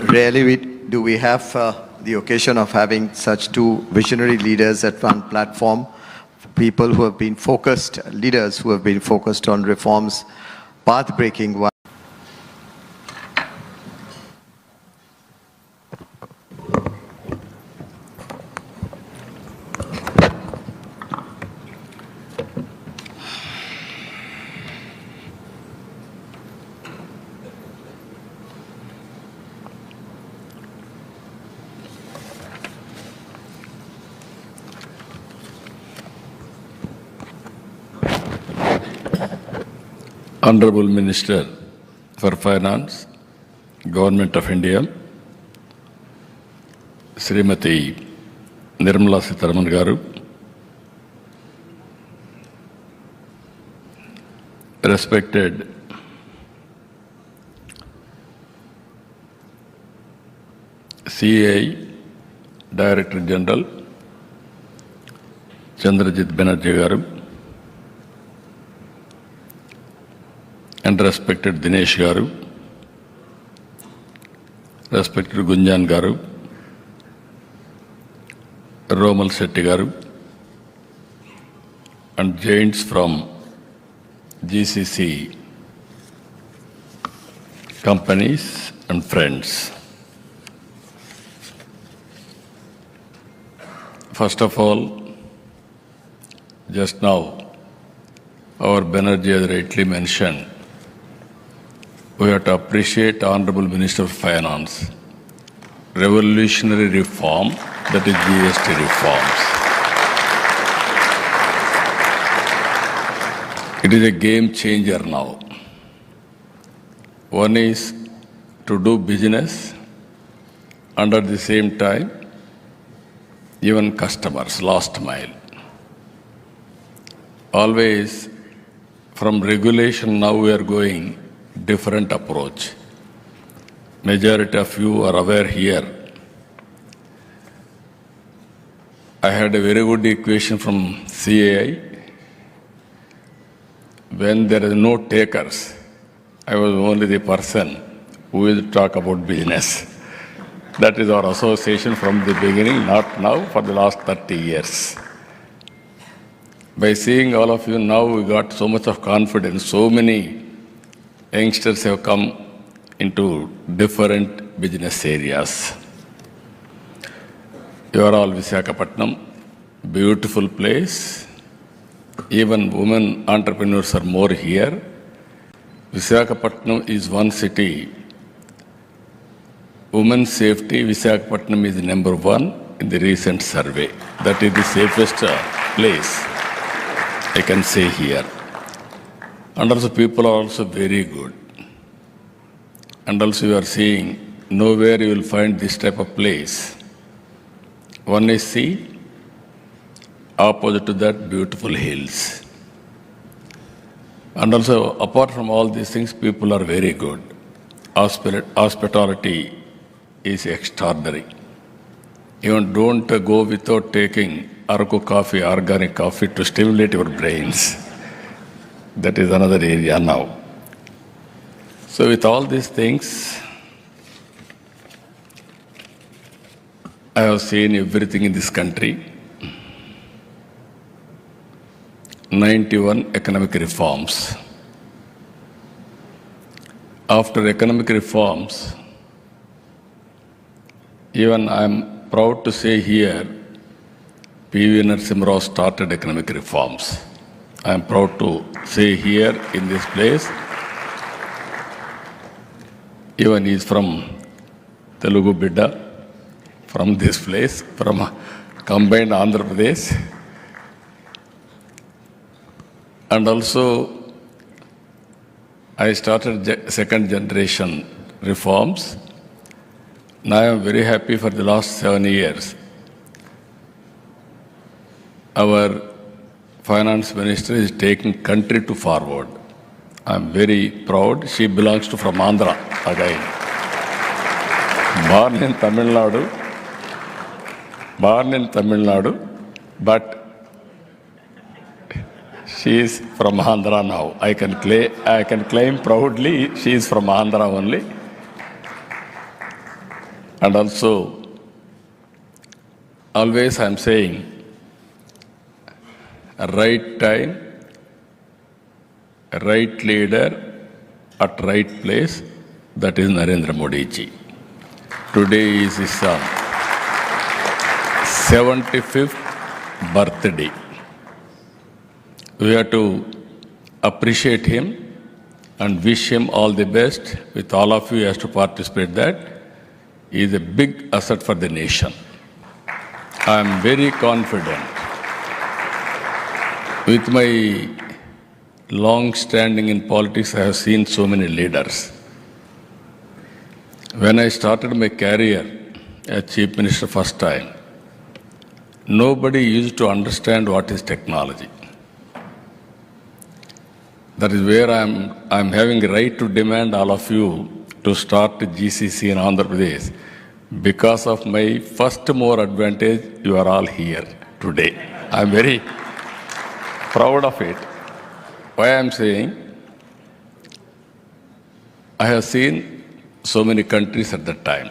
Rarely do we have the occasion of having such two visionary leaders at one platform, people who have been focused, leaders who have been focused on reforms, path-breaking one. Honorable Minister for Finance, Government of India, Srimati Nirmala Sitharaman Garu, respected CAI Director General Chandrajit Banerjee Garu, and respected Dinesh Garu, respected Gunjan Garu, Romal Shetty Garu, and giants from GCC companies and friends. First of all, just now, our Banerjee has rightly mentioned, we have to appreciate Honorable Minister of Finance. Revolutionary reform, that is GST reforms. It is a game changer now. One is to do business and at the same time, even customers, last mile. Always from regulation now we are going different approach. Majority of you are aware here. I had a very good equation from CAI. When there is no takers, I was only the person who will talk about business. That is our association from the beginning, not now, for the last 30 years. By seeing all of you now, we got so much of confidence, so many youngsters have come into different business areas. You are all Visakhapatnam, beautiful place. Even women entrepreneurs are more here. Visakhapatnam is one city. Women's safety, Visakhapatnam is number one in the recent survey. That is the safest place, I can say here. And also people are also very good. And also you are seeing, nowhere you will find this type of place. One is sea, opposite to that beautiful hills. And also apart from all these things, people are very good. Hospitality is extraordinary. Even don't go without taking Araku coffee, organic coffee to stimulate your brains. That is another area now. So with all these things, I have seen everything in this country. 91 economic reforms. After economic reforms, even I am proud to say here, P.V. Narasimha Rao started economic reforms. I am proud to say here in this place, even he is from Telugu Bidda, from this place, from combined Andhra Pradesh. And also, I started second generation reforms. Now I am very happy for the last 7 years. Our finance minister is taking country to forward. I am very proud. She belongs to from Andhra again. Born in Tamil Nadu, but she is from Andhra now. I can claim proudly she is from Andhra only. And also, always I'm saying, a right time, a right leader at right place, that is Narendra Modi ji. Today is his 75th birthday. We have to appreciate him and wish him all the best. With all of you has to participate that. He is a big asset for the nation. I am very confident. With my long standing in politics, I have seen so many leaders. When I started my career as Chief Minister first time, nobody used to understand what is technology. That is where I'm having a right to demand all of you to start GCC in Andhra Pradesh. Because of my first more advantage, you are all here today. I'm very proud of it. Why I'm saying, I have seen so many countries at that time.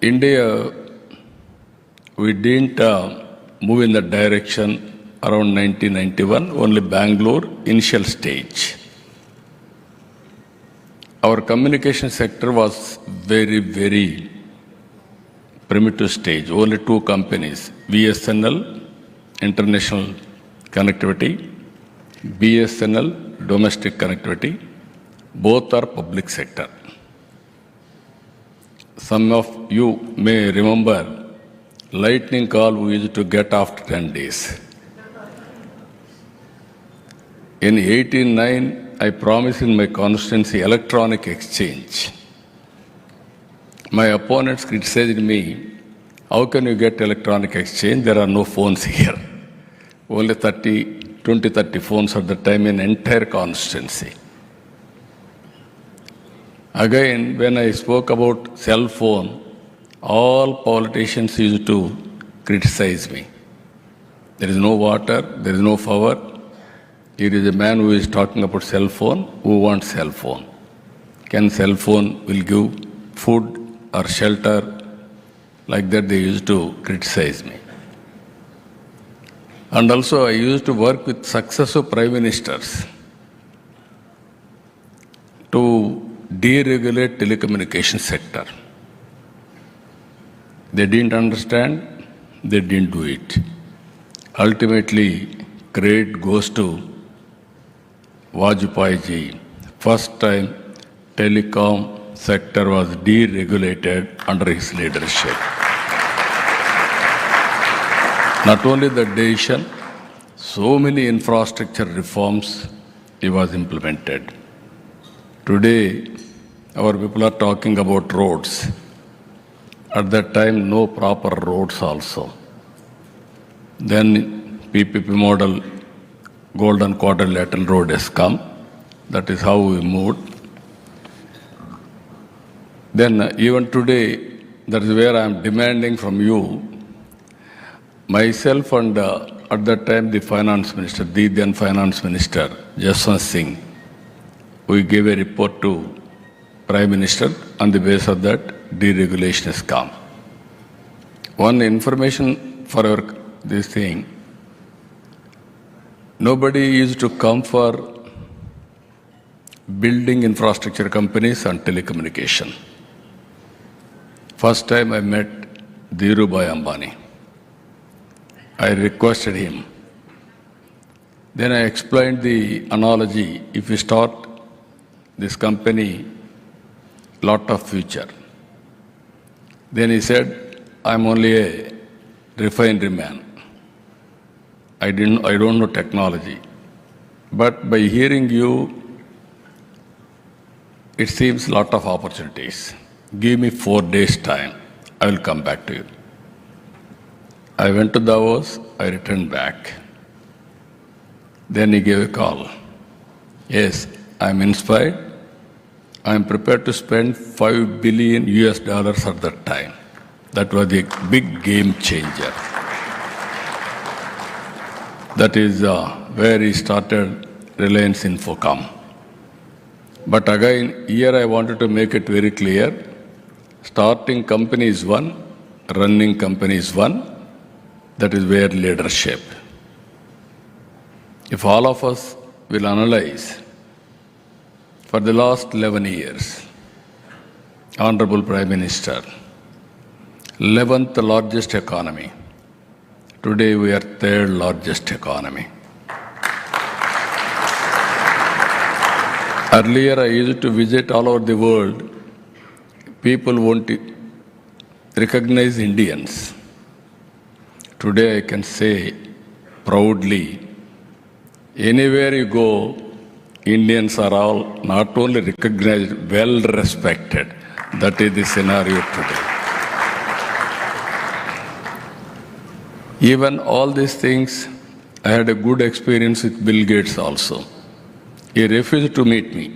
India, we didn't move in that direction around 1991, only Bangalore, initial stage. Our communication sector was very, very primitive stage. Only two companies, BSNL, international connectivity, BSNL, domestic connectivity, both are public sector. Some of you may remember lightning call we used to get after 10 days. In 1889, I promised in my constituency electronic exchange. My opponents criticized me, how can you get electronic exchange? There are no phones here. Only 20-30 phones at the time in entire constituency. Again, when I spoke about cell phone, all politicians used to criticize me. There is no water, there is no power. Here is a man who is talking about cell phone. Who wants cell phone? Can cell phone will give food or shelter? Like that they used to criticize me. And also I used to work with successive prime ministers to deregulate telecommunication sector. They didn't understand, they didn't do it. Ultimately, credit goes to Vajpayee ji. First time telecom sector was deregulated under his leadership. Not only the decision, so many infrastructure reforms he was implemented. Today, our people are talking about roads. At that time, no proper roads also. Then PPP model, Golden Quadrilateral Road has come. That is how we moved. Then even today, that is where I am demanding from you, myself and at that time the finance minister, the then finance minister, Jaswant Singh, we gave a report to Prime Minister. On the basis of that, deregulation has come. One information for this thing, nobody used to come for building infrastructure companies and telecommunication. First time I met Dhirubhai Ambani. I requested him. Then I explained the analogy. If you start this company, lot of future. Then he said, I'm only a refinery man. I don't know technology. But by hearing you, it seems lot of opportunities. Give me 4 days time. I will come back to you. I went to Davos, I returned back. Then he gave a call. Yes, I'm inspired. I'm prepared to spend $5 billion at that time. That was a big game changer. That is where he started Reliance Infocom. But again, here I wanted to make it very clear. Starting company is one, running company is one. That is where leadership. If all of us will analyze, for the last 11 years, Honorable Prime Minister, 11th largest economy. Today we are 3rd largest economy. Earlier I used to visit all over the world. People won't recognize Indians. Today I can say proudly, anywhere you go, Indians are all not only recognized, well respected. That is the scenario today. Even all these things, I had a good experience with Bill Gates also. He refused to meet me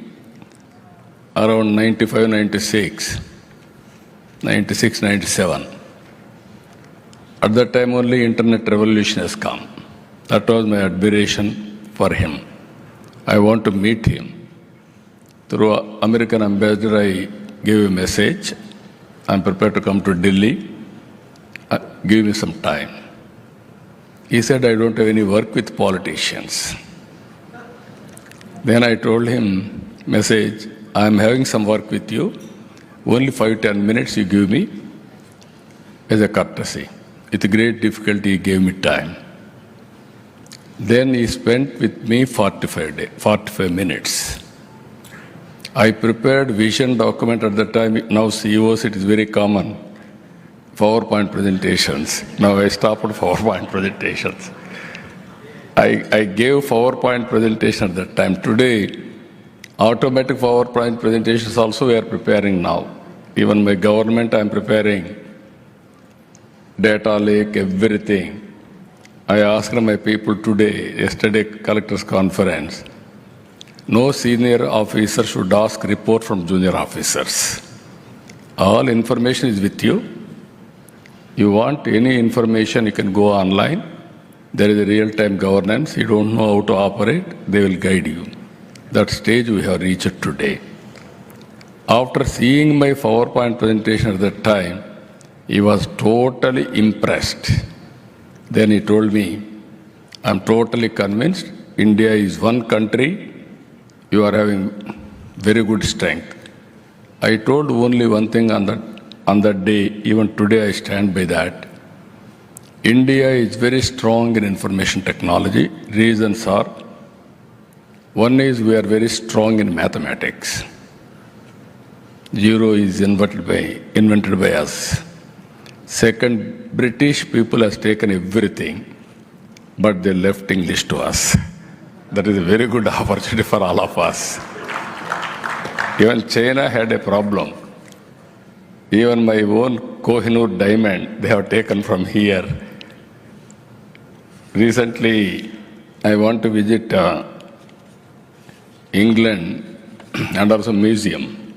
around 95, 96, 97. At that time only internet revolution has come. That was my admiration for him. I want to meet him. Through American ambassador, I gave a message. I'm prepared to come to Delhi. Give me some time. He said, I don't have any work with politicians. Then I told him, message, I'm having some work with you. Only 5-10 minutes you give me as a courtesy. With great difficulty, he gave me time. Then he spent with me 45 minutes. I prepared vision document at the time. Now CEOs, it is very common. PowerPoint presentations. Now I stopped at PowerPoint presentations. I gave PowerPoint presentation at that time. Today, automatic PowerPoint presentations also we are preparing now. Even my government, I am preparing data lake, everything. I asked my people today, yesterday collector's conference, no senior officer should ask report from junior officers. All information is with you. You want any information, you can go online. There is a real-time governance. You don't know how to operate, they will guide you. That stage we have reached today. After seeing my PowerPoint presentation at that time, he was totally impressed. Then he told me, I'm totally convinced India is one country, you are having very good strength. I told only one thing on that day, even today I stand by that. India is very strong in information technology. Reasons are, one is we are very strong in mathematics. Zero is invented by us. Second, British people has taken everything, but they left English to us. That is a very good opportunity for all of us. Even China had a problem. Even my own Kohinoor diamond, they have taken from here. Recently, I want to visit England and also museum.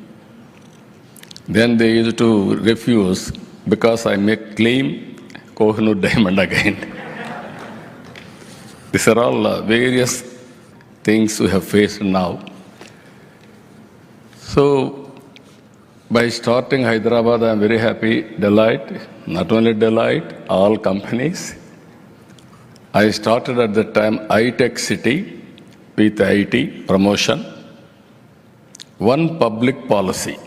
Then they used to refuse because I may claim Kohinoor diamond again. These are all various things we have faced now. So, by starting Hyderabad, I am very happy. Deloitte, not only Deloitte, all companies. I started at the time high-tech city with IT promotion. One public policy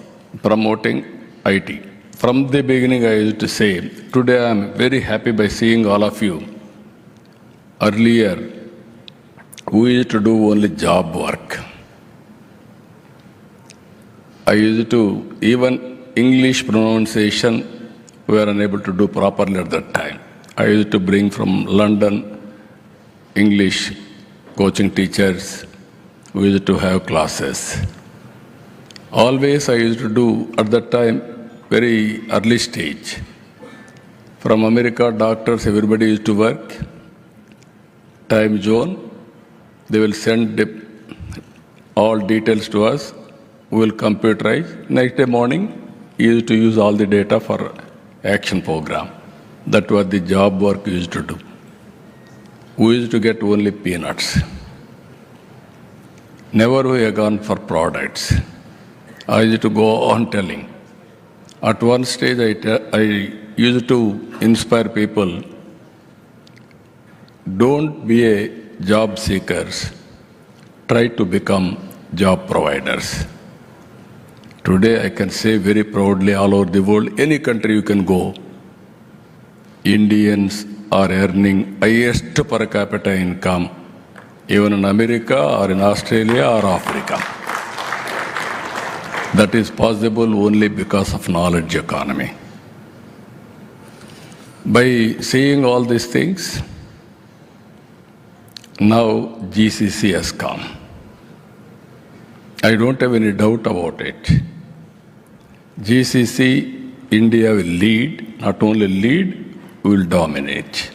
promoting IT. From the beginning, I used to say, today I am very happy by seeing all of you. Earlier, we used to do only job work. I used to, even English pronunciation, we were unable to do properly at that time. I used to bring from London English coaching teachers. We used to have classes. Always I used to do, at that time, very early stage. From America, doctors, everybody used to work. Time zone, they will send all details to us. We will computerize. Next day morning, we used to use all the data for action program. That was the job work we used to do. We used to get only peanuts. Never we have gone for products. I used to go on telling. At one stage, I used to inspire people, don't be a job seekers, try to become job providers. Today, I can say very proudly all over the world, any country you can go, Indians are earning highest per capita income, even in America or in Australia or Africa. That is possible only because of knowledge economy. By seeing all these things, now GCC has come. I don't have any doubt about it. GCC, India will lead, not only lead, will dominate.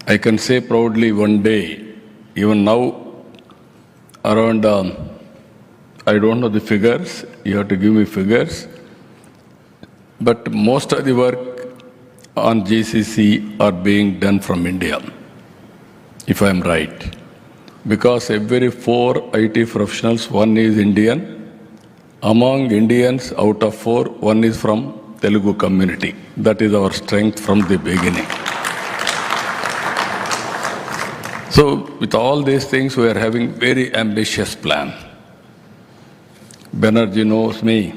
I can say proudly one day, even now, around, I don't know the figures, you have to give me figures, but most of the work on GCC are being done from India, if I am right. Because every 4 IT professionals, one is Indian. Among Indians, out of 4, one is from Telugu community. That is our strength from the beginning. So with all these things, we are having very ambitious plan. Banerjee knows me,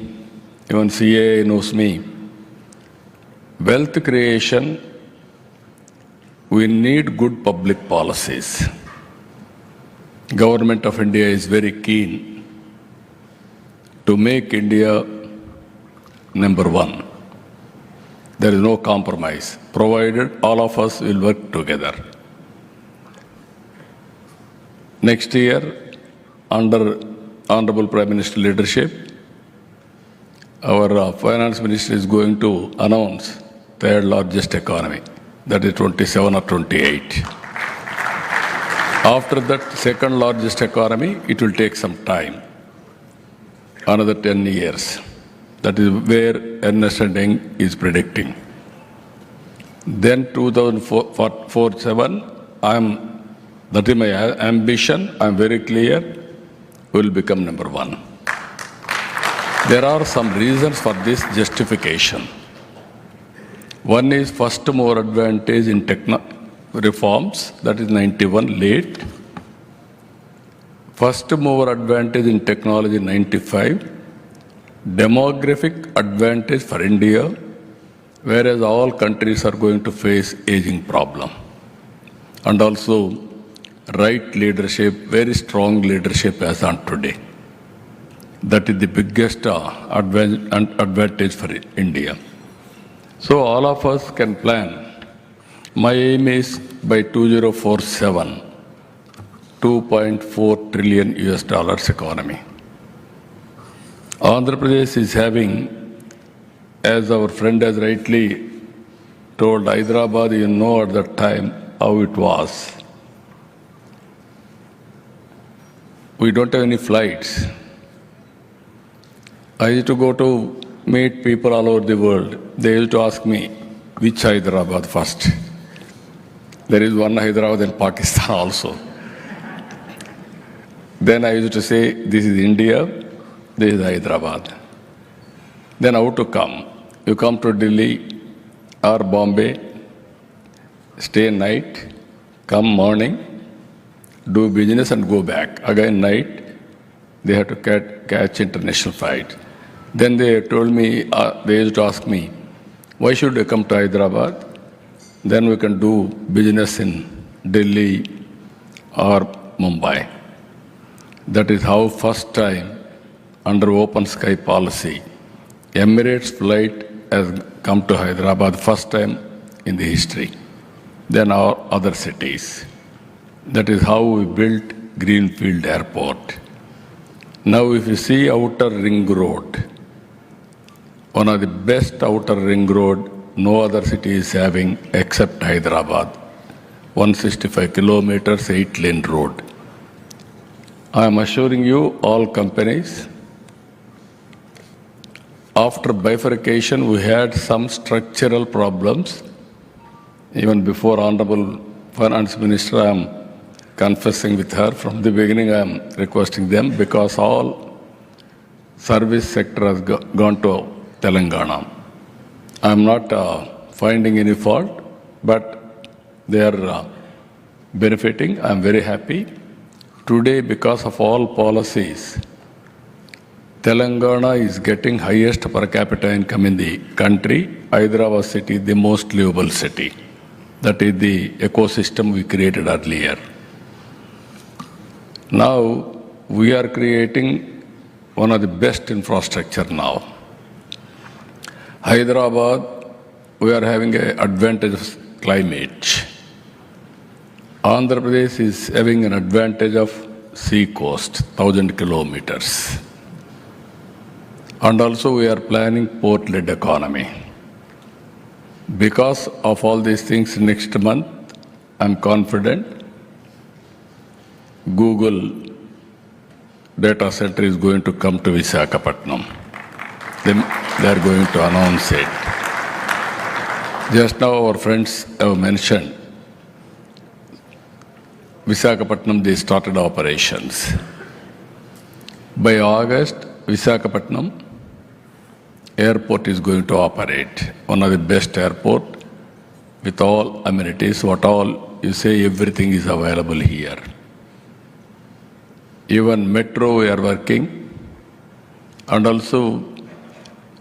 even CA knows me. Wealth creation, we need good public policies. Government of India is very keen to make India number 1. There is no compromise, provided all of us will work together. Next year, under Honorable Prime Minister leadership, our Finance Minister is going to announce third largest economy, that is 27 or 28. After that, second largest economy, it will take some time, another 10 years. That is where Ernst & Young is predicting. Then 2047, that is my ambition, I am very clear, we will become number 1. There are some reasons for this justification. One is first mover advantage in reforms, that is 91 late. First mover advantage in technology 95. Demographic advantage for India, whereas all countries are going to face aging problem. And also right leadership, very strong leadership as on today. That is the biggest advantage for India. So all of us can plan. My aim is by 2047, $2.4 trillion economy. Andhra Pradesh is having, as our friend has rightly told, Hyderabad, you know at that time how it was. We don't have any flights. I used to go to meet people all over the world. They used to ask me, which Hyderabad first? There is one Hyderabad in Pakistan also. Then I used to say, this is India, this is Hyderabad. Then how to come? You come to Delhi or Bombay, stay night, come morning, do business and go back. Again night, they have to catch international flight. Then they told me, they used to ask me, why should you come to Hyderabad? Then we can do business in Delhi or Mumbai. That is how first time under open sky policy, Emirates flight has come to Hyderabad first time in the history. Then our other cities. That is how we built Greenfield Airport. Now if you see outer ring road, one of the best outer ring road no other city is having except Hyderabad. 165 kilometers, 8-lane road. I am assuring you, all companies, after bifurcation, we had some structural problems. Even before Honorable Finance Minister, I am confessing with her from the beginning. I am requesting them because all service sector has gone to Telangana. I am not finding any fault, but they are benefiting. I am very happy. Today, because of all policies, Telangana is getting highest per capita income in the country. Hyderabad city, the most livable city. That is the ecosystem we created earlier. Now, we are creating one of the best infrastructure now. Hyderabad, we are having an advantage of climate. Andhra Pradesh is having an advantage of sea coast, 1,000 kilometers. And also we are planning port-led economy. Because of all these things, next month, I'm confident Google data center is going to come to Visakhapatnam. They are going to announce it. Just now our friends have mentioned Visakhapatnam, they started operations. By August, Visakhapatnam airport is going to operate. One of the best airport with all amenities, what all you say, everything is available here. Even metro we are working, and also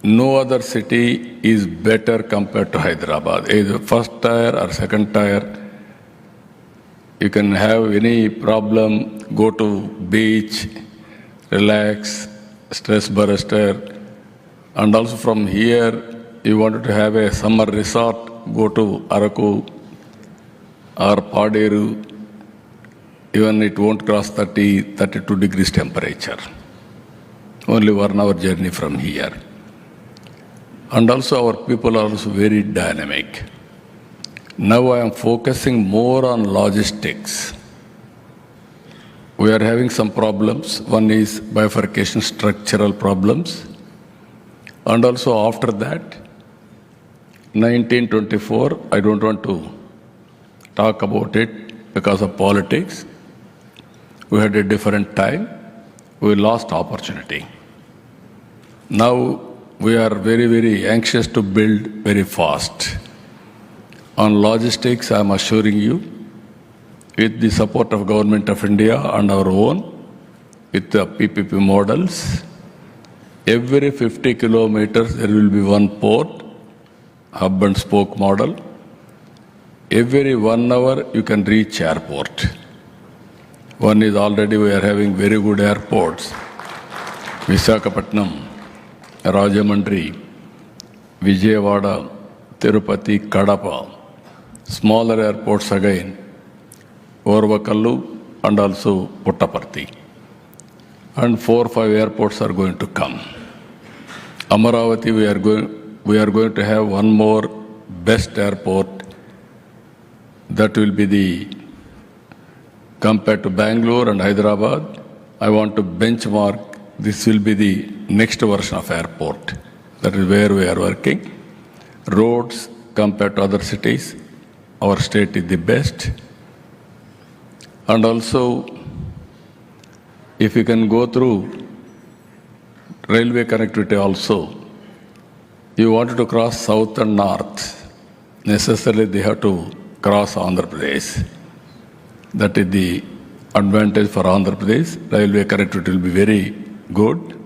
no other city is better compared to Hyderabad. Either first tier or second tier, you can have any problem, go to beach, relax, stress buster. And also from here, you wanted to have a summer resort, go to Araku or Paderu. Even it won't cross 30, 32 degrees temperature. Only 1 hour journey from here. And also our people are also very dynamic. Now I am focusing more on logistics. We are having some problems. One is bifurcation, structural problems. And also after that, 1924, I don't want to talk about it because of politics. We had a different time. We lost opportunity. Now we are very, very anxious to build very fast. On logistics, I am assuring you, with the support of Government of India and our own, with the PPP models, every 50 kilometers there will be one port, hub and spoke model. Every 1 hour you can reach airport. One is already we are having very good airports. Visakhapatnam, Rajamundry, Vijayawada, Tirupati, Kadapa. Smaller airports again, Orvakallu and also Puttaparthi. And 4 or 5 airports are going to come. Amaravati, we are going to have one more best airport. That will be the, compared to Bangalore and Hyderabad, I want to benchmark, this will be the next version of airport. That is where we are working. Roads, compared to other cities, our state is the best. And also, if you can go through railway connectivity also, you wanted to cross south and north, necessarily they have to cross Andhra Pradesh. That is the advantage for Andhra Pradesh. Railway connectivity will be very good.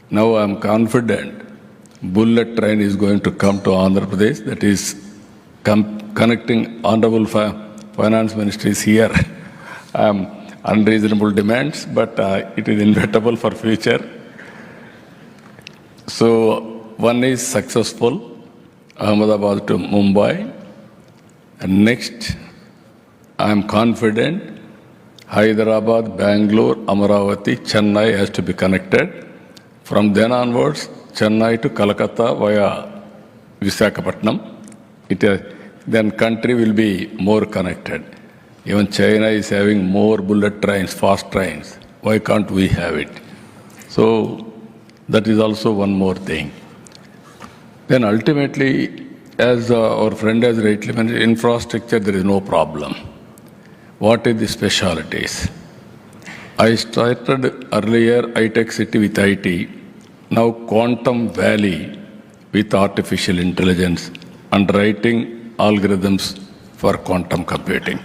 Now I am confident bullet train is going to come to Andhra Pradesh. That is connecting Honorable Finance Ministry is here. Unreasonable demands, but it is inevitable for future. So one is successful, Ahmedabad to Mumbai. And next, I am confident Hyderabad, Bangalore, Amaravati, Chennai has to be connected. From then onwards, Chennai to Kolkata via Visakhapatnam. Then country will be more connected. Even China is having more bullet trains, fast trains. Why can't we have it? So that is also one more thing. Then ultimately, as our friend has rightly mentioned, infrastructure, there is no problem. What is the specialities? I started earlier high-tech city with IT, now Quantum Valley with artificial intelligence and writing algorithms for quantum computing.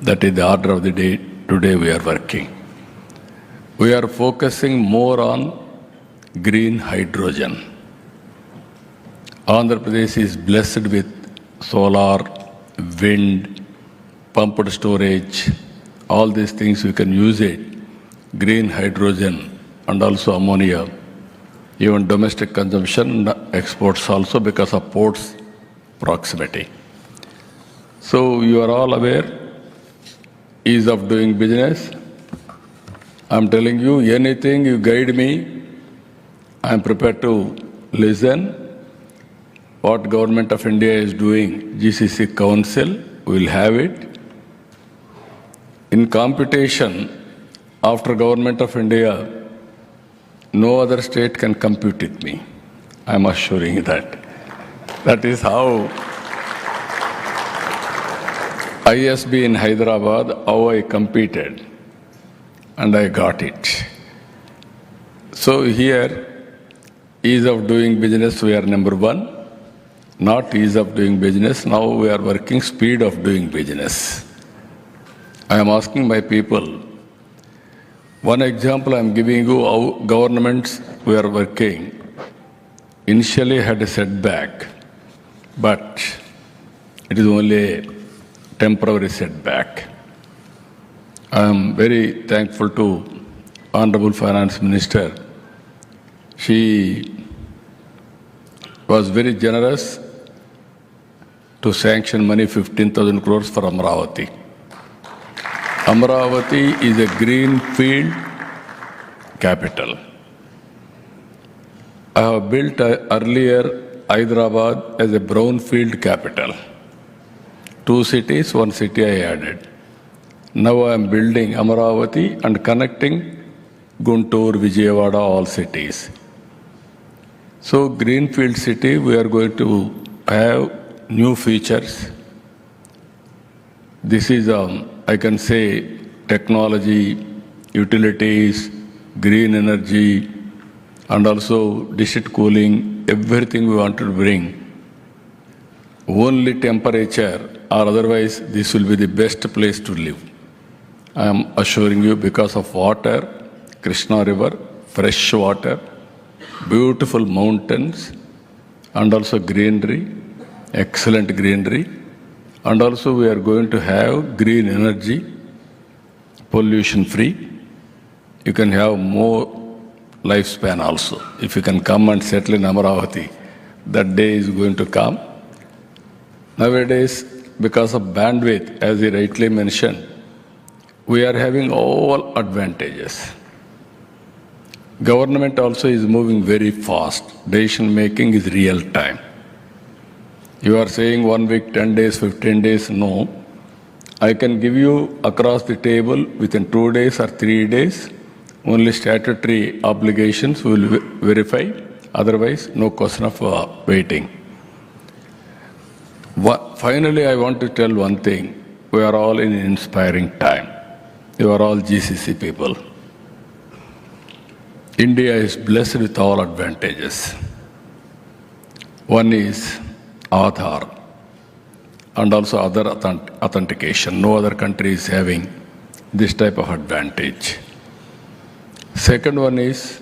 That is the order of the day. Today we are working. We are focusing more on green hydrogen. Andhra Pradesh is blessed with solar, wind, pumped storage, all these things we can use it. Green hydrogen and also ammonia, even domestic consumption, exports also because of ports proximity. So you are all aware, ease of doing business. I'm telling you, anything you guide me, I'm prepared to listen. What Government of India is doing, GCC Council, we'll have it. In computation, after Government of India, no other state can compete with me. I'm assuring you that. That is how ISB in Hyderabad, how I competed, and I got it. So here, ease of doing business, we are number one. Not ease of doing business, now we are working speed of doing business. I am asking my people, one example I am giving you how governments we are working initially had a setback, but it is only a temporary setback. I am very thankful to Honorable Finance Minister. She was very generous to sanction money 15,000 crores for Amravati. Amravati is a greenfield capital. I have built earlier Hyderabad as a brownfield capital. 2 cities, 1 city I added. Now I am building Amravati and connecting Guntur, Vijayawada, all cities. So greenfield city, we are going to have new features. This is, I can say, technology, utilities, green energy, and also district cooling, everything we want to bring. Only temperature, or otherwise this will be the best place to live. I am assuring you, because of water, Krishna River, fresh water, beautiful mountains, and also greenery, excellent greenery, and also we are going to have green energy, pollution free. You can have more lifespan also. If you can come and settle in Amravati, that day is going to come. Nowadays, because of bandwidth, as he rightly mentioned, we are having all advantages. Government also is moving very fast. Decision making is real time. You are saying 1 week, 10 days, 15 days, no. I can give you across the table within 2 days or 3 days. Only statutory obligations will verify. Otherwise, no question of waiting. Finally, I want to tell one thing. We are all in an inspiring time. You are all GCC people. India is blessed with all advantages. One is Aadhaar and also other authentication. No other country is having this type of advantage. Second one is,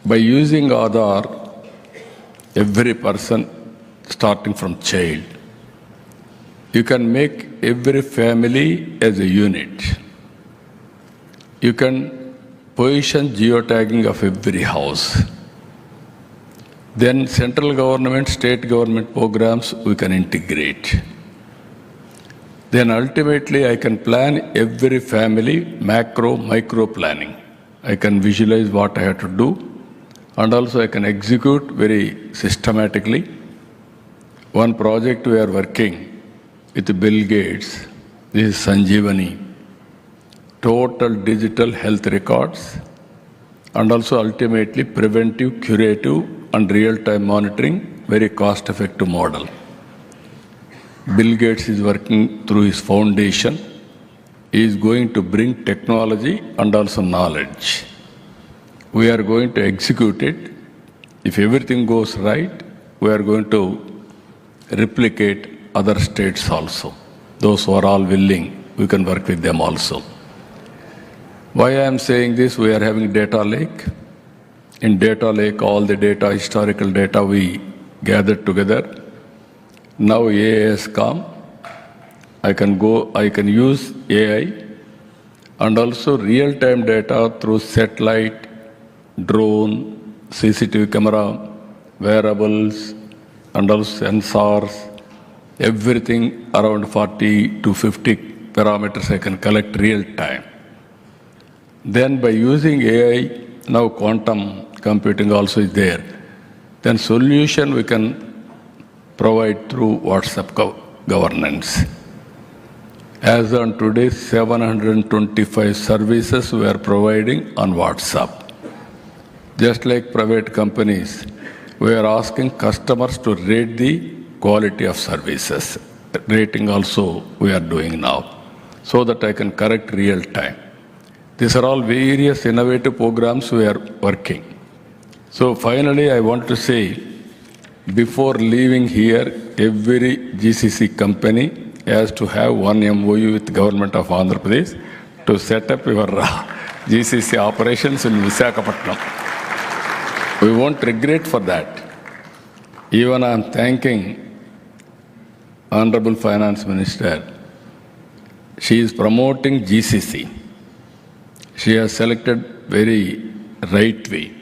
by using Aadhaar, every person, starting from child, you can make every family as a unit. You can position geotagging of every house. Then central government, state government programs we can integrate. Then ultimately I can plan every family, macro, micro planning. I can visualize what I have to do, and also I can execute very systematically. One project we are working with Bill Gates, this is Sanjeevani, total digital health records, and also ultimately preventive, curative, and real-time monitoring, very cost-effective model. Bill Gates is working through his foundation. is going to bring technology and also knowledge. We are going to execute it. If everything goes right, we are going to replicate other states also. Those who are all willing, we can work with them also. Why I am saying this, we are having data lake. In data lake, all the data, historical data we gathered together. Now AI has come. I can use AI and also real-time data through satellite, drone, CCTV camera, wearables, and also sensors, everything around 40 to 50 parameters I can collect real-time. Then by using AI, now quantum computing also is there. Then solution we can provide through WhatsApp governance. As on today, 725 services we are providing on WhatsApp. Just like private companies, we are asking customers to rate the quality of services. Rating also we are doing now, so that I can correct real time. These are all various innovative programs we are working. So finally, I want to say, before leaving here, every GCC company has to have one MOU with the government of Andhra Pradesh to set up your GCC operations in Visakhapatnam. We won't regret for that. Even I am thanking Honorable Finance Minister. She is promoting GCC. She has selected very right way.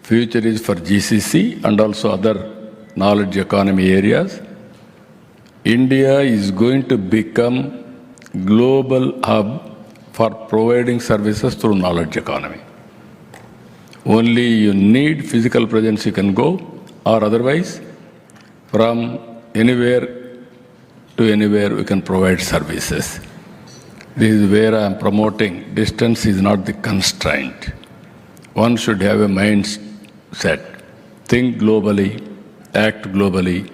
Future is for GCC and also other knowledge economy areas. India is going to become global hub for providing services through knowledge economy. Only you need physical presence, you can go, or otherwise from anywhere to anywhere we can provide services. This is where I am promoting. Distance is not the constraint. One should have a mindset. Think globally, act globally.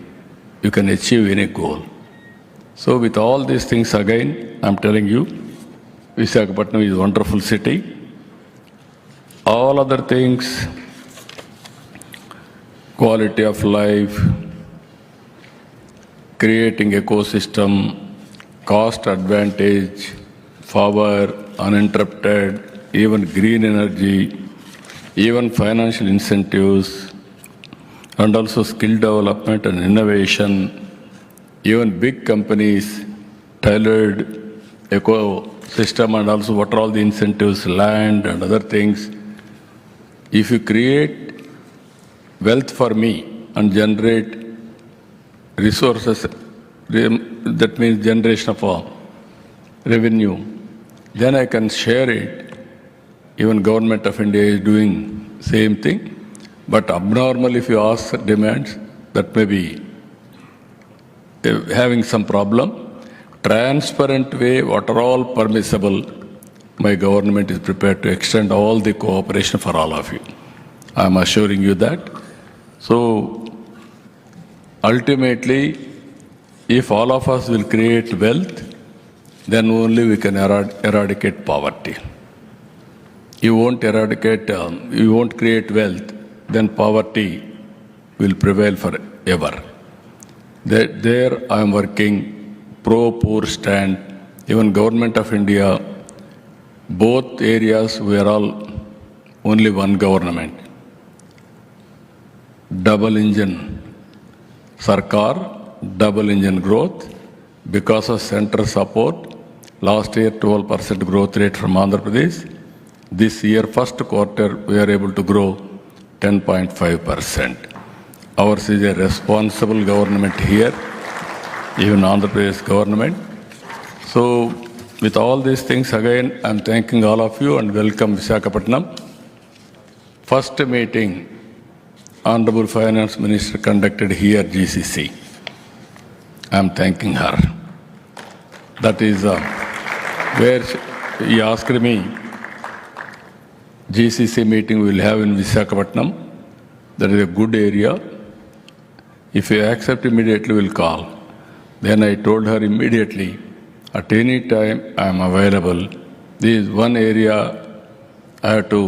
You can achieve any goal. So with all these things again, I'm telling you, Visakhapatnam is a wonderful city. All other things, quality of life, creating ecosystem, cost advantage, power, uninterrupted, even green energy, even financial incentives, and also skill development and innovation, even big companies, tailored ecosystem, and also what are all the incentives, land and other things. If you create wealth for me and generate resources, that means generation of revenue, then I can share it. Even Government of India is doing same thing. But abnormal, if you ask demands, that may be having some problem. Transparent way, what are all permissible, my government is prepared to extend all the cooperation for all of you. I am assuring you that. So, ultimately, if all of us will create wealth, then only we can eradicate poverty. You won't you won't create wealth, then poverty will prevail forever. There I am working pro-poor stand. Even Government of India, both areas we are all only one government. Double engine Sarkar, double engine growth because of center support. Last year 12% growth rate from Andhra Pradesh. This year first quarter we are able to grow 10.5%. Ours is a responsible government here, even Andhra Pradesh government. So with all these things, again, I'm thanking all of you and welcome Visakhapatnam. First meeting, Honorable Finance Minister conducted here GCC. I'm thanking her. That is where he asked me, GCC meeting we will have in Visakhapatnam. That is a good area. If you accept immediately, we'll call. Then I told her immediately, At any time, I am available. This is one area I have to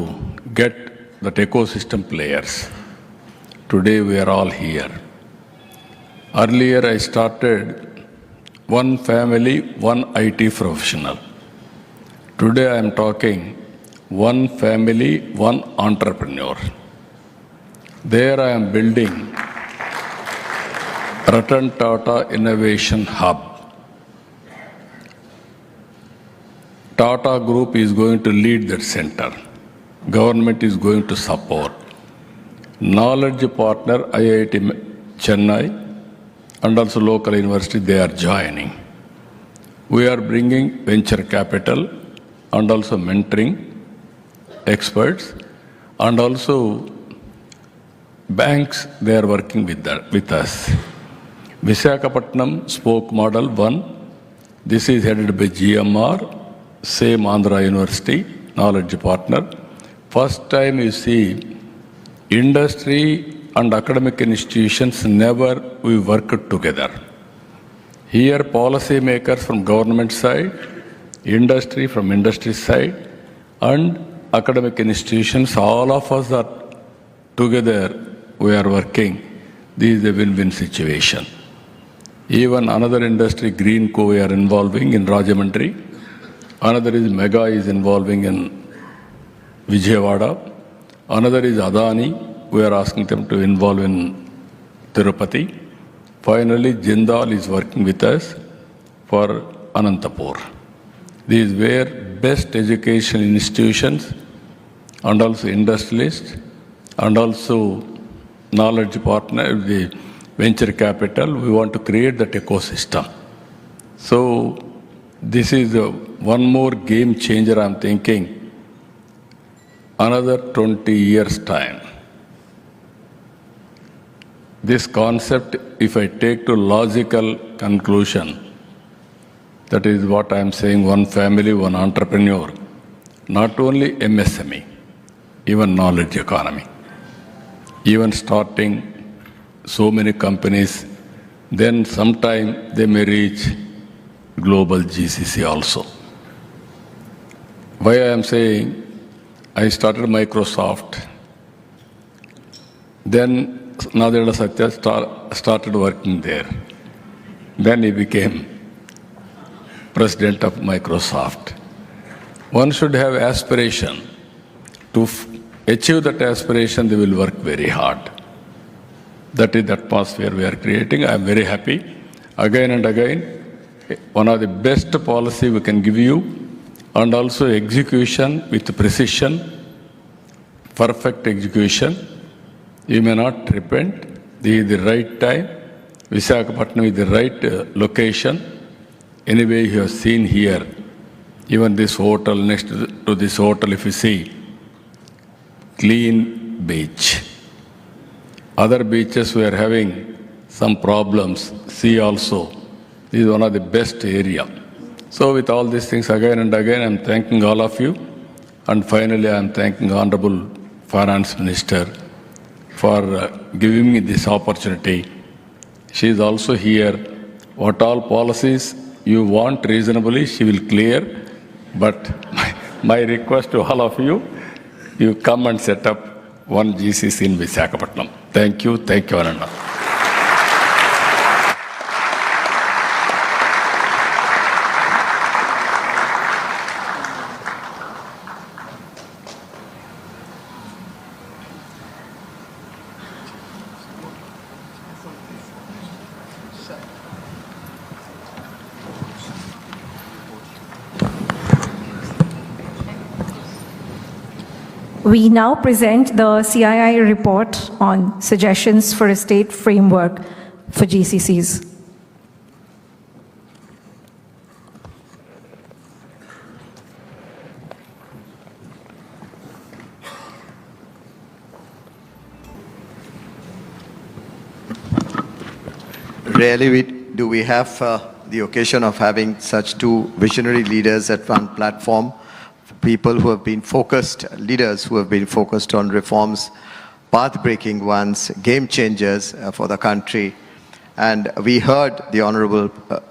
get that ecosystem players. Today, we are all here. Earlier, I started one family, one IT professional. Today, I am talking one family, one entrepreneur. There, I am building Ratan Tata Innovation Hub. Tata Group is going to lead that center. Government is going to support. Knowledge partner IIT Chennai and also local university, they are joining. We are bringing venture capital and also mentoring experts and also banks, they are working with us. Visakhapatnam spoke model 1. This is headed by GMR, same Andhra University, knowledge partner. First time you see industry and academic institutions never we worked together. Here policy makers from government side, industry from industry side, and academic institutions, all of us are together, we are working. This is a win-win situation. Even another industry, Green Co, we are involving in Rajahmundry. Another is Mega is involving in Vijayawada. Another is Adani. We are asking them to involve in Tirupati. Finally, Jindal is working with us for Anantapur. These were best education institutions and also industrialists and also knowledge partner, the venture capital. We want to create that ecosystem. So this is one more game changer I'm thinking. Another 20 years time. This concept, if I take to logical conclusion, that is what I am saying, one family, one entrepreneur, not only MSME, even knowledge economy, even starting so many companies, then sometime they may reach global GCC also. Why I am saying, I started Microsoft, then Nadella Satya started working there. Then he became president of Microsoft. One should have aspiration. To achieve that aspiration, they will work very hard. That is the atmosphere we are creating. I am very happy. Again and again, one of the best policy we can give you, and also execution with precision, perfect execution. You may not repent. This is the right time. Visakhapatnam is the right location. Anyway, you have seen here, even this hotel, next to this hotel, if you see, clean beach. Other beaches we are having some problems. Sea also. This is one of the best area. So with all these things, again and again, I am thanking all of you. And finally, I am thanking Honorable Finance Minister for giving me this opportunity. She is also here. What all policies you want reasonably, she will clear. But my request to all of you, you come and set up one GCC in Visakhapatnam. Thank you, Ananda. We now present the CII report on suggestions for a state framework for GCCs. Rarely do we have the occasion of having such two visionary leaders at one platform, people who have been focused, leaders who have been focused on reforms, path-breaking ones, game changers for the country. And we heard the Honorable the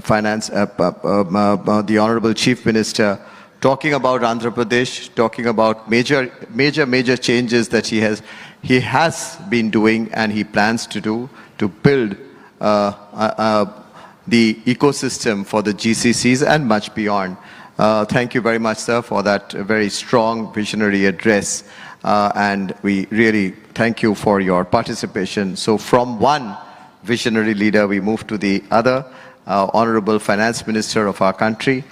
Honorable Chief Minister talking about Andhra Pradesh, talking about major changes that he has been doing and he plans to do to build the ecosystem for the GCCs and much beyond. Thank you very much, sir, for that very strong visionary address. And we really thank you for your participation. So from one visionary leader, we move to the other, Honorable Finance Minister of our country.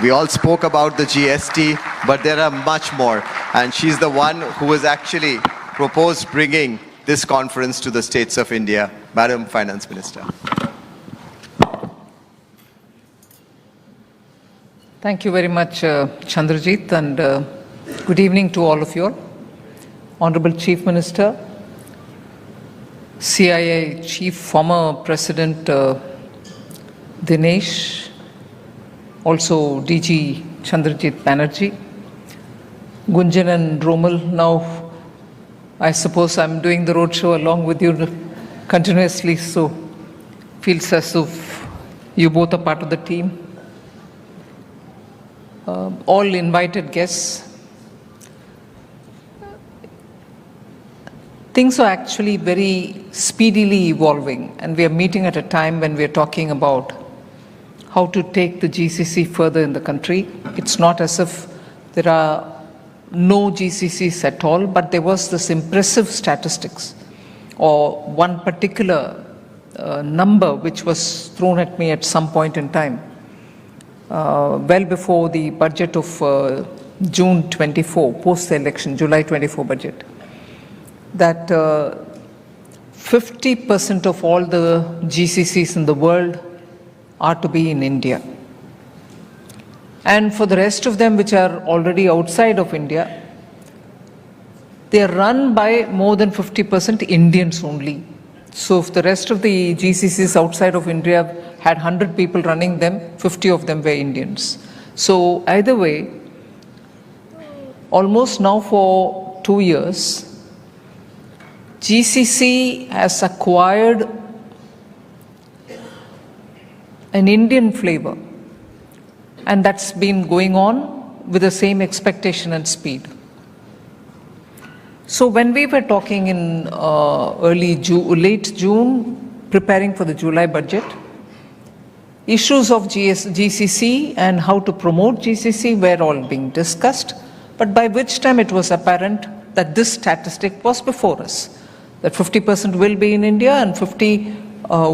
We all spoke about the GST, but there are much more. And she's the one who has actually proposed bringing this conference to the states of India. Madam Finance Minister. Thank you very much, Chandrajit, and good evening to all of you all. Honorable Chief Minister, CII Chief, former President Dinesh, also DG Chandrajit Banerjee, Gunjan and Romal. Now, I suppose I'm doing the roadshow along with you continuously, so feels as if you both are part of the team. All invited guests. Things are actually very speedily evolving, and we are meeting at a time when we are talking about how to take the GCC further in the country. It's not as if there are no GCCs at all, but there was this impressive statistics or one particular number which was thrown at me at some point in time, well before the budget of June 24, post the election, July 24 budget, that 50% of all the GCCs in the world are to be in India. And for the rest of them which are already outside of India, they are run by more than 50% Indians only. So if the rest of the GCCs outside of India had 100 people running them, 50 of them were Indians. So either way, almost now for 2 years, GCC has acquired an Indian flavor, and that's been going on with the same expectation and speed. So when we were talking in late June, preparing for the July budget, issues of GCC and how to promote GCC were all being discussed, but by which time it was apparent that this statistic was before us, that 50% will be in India and 50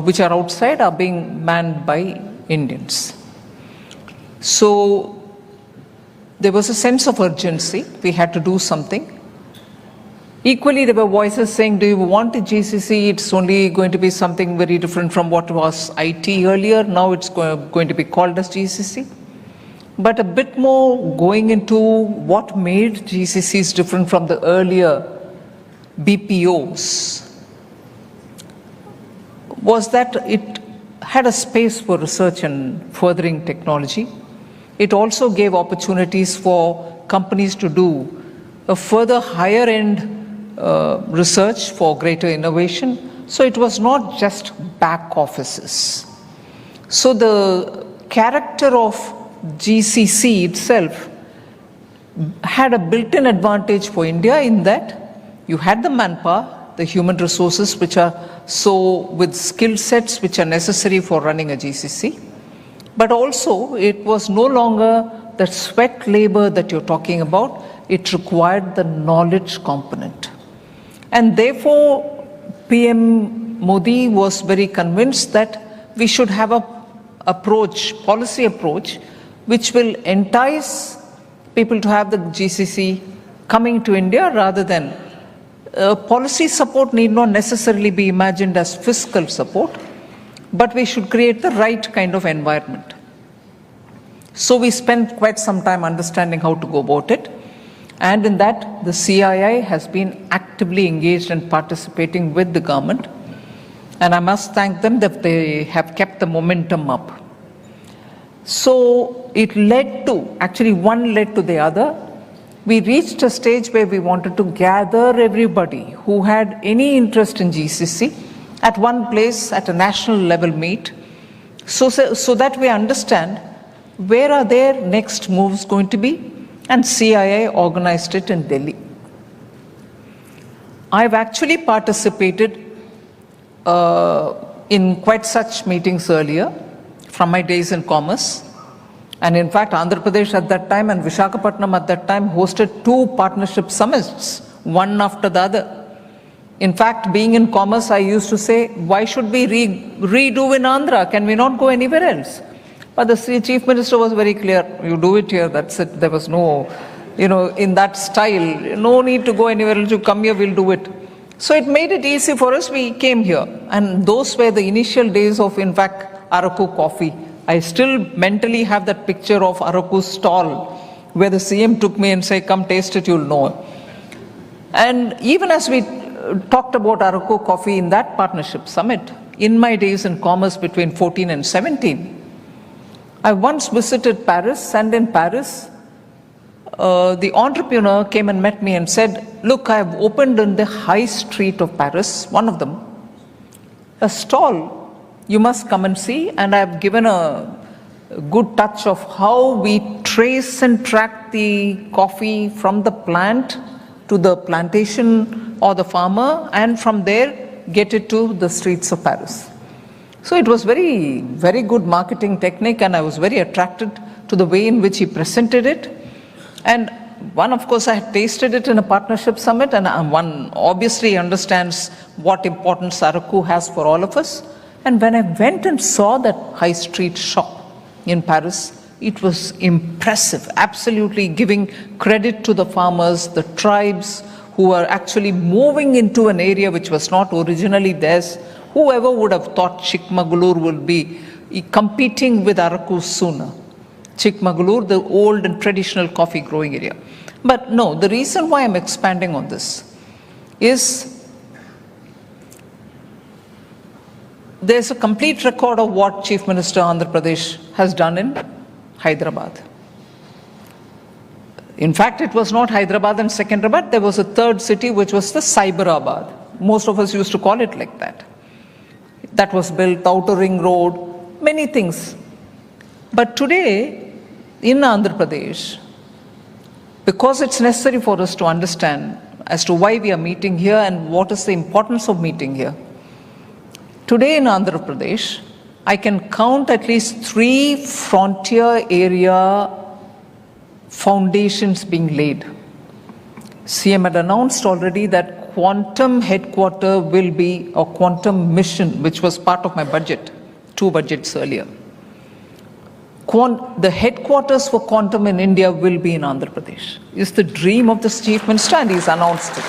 which are outside are being manned by Indians. So there was a sense of urgency. We had to do something. Equally, there were voices saying, do you want a GCC? It's only going to be something very different from what was IT earlier. Now it's going to be called as GCC. But a bit more going into what made GCCs different from the earlier BPOs was that it had a space for research and furthering technology. It also gave opportunities for companies to do a further higher end research for greater innovation. So it was not just back offices. So the character of GCC itself had a built-in advantage for India in that you had the manpower, the human resources which are so with skill sets which are necessary for running a GCC, but also it was no longer the sweat labor that you're talking about. It required the knowledge component. And therefore, PM Modi was very convinced that we should have a policy approach, which will entice people to have the GCC coming to India rather than policy support need not necessarily be imagined as fiscal support, but we should create the right kind of environment. So we spent quite some time understanding how to go about it. And in that, the CII has been actively engaged and participating with the government. And I must thank them that they have kept the momentum up. So it led to, actually one led to the other. We reached a stage where we wanted to gather everybody who had any interest in GCC at one place at a national level meet, so that we understand where are their next moves going to be, and CII organized it in Delhi. I've actually participated in quite such meetings earlier from my days in commerce. And in fact, Andhra Pradesh at that time and Visakhapatnam at that time hosted 2 partnership summits, one after the other. In fact, being in commerce, I used to say, why should we redo in Andhra? Can we not go anywhere else? But the Chief Minister was very clear, you do it here, that's it. There was no, in that style, no need to go anywhere else, you come here, we'll do it. So it made it easy for us, we came here. And those were the initial days of, in fact, Araku coffee. I still mentally have that picture of Araku's stall, where the CM took me and said, come taste it, you'll know. And even as we talked about Araku coffee in that partnership summit, in my days in commerce between 14 and 17, I once visited Paris, and in Paris, the entrepreneur came and met me and said, look, I have opened in the high street of Paris, one of them, a stall. You must come and see, and I have given a good touch of how we trace and track the coffee from the plant to the plantation or the farmer, and from there get it to the streets of Paris. So it was very, very good marketing technique, and I was very attracted to the way in which he presented it. And one, of course, I had tasted it in a partnership summit, and one obviously understands what importance Araku has for all of us. And when I went and saw that high street shop in Paris, it was impressive, absolutely giving credit to the farmers, the tribes who are actually moving into an area which was not originally theirs. Whoever would have thought Chikmagalur would be competing with Araku sooner? Chikmagalur, the old and traditional coffee growing area. But no, the reason why I'm expanding on this is there's a complete record of what Chief Minister Andhra Pradesh has done in Hyderabad. In fact, it was not Hyderabad and Secunderabad, there was a third city which was the Cyberabad. Most of us used to call it like that. That was built, Outer Ring Road, many things. But today, in Andhra Pradesh, because it's necessary for us to understand as to why we are meeting here and what is the importance of meeting here. Today in Andhra Pradesh, I can count at least 3 frontier area foundations being laid. CM had announced already that quantum headquarter will be a quantum mission, which was part of my budget, 2 budgets earlier. The headquarters for quantum in India will be in Andhra Pradesh. It's the dream of the Chief Minister, and he's announced it.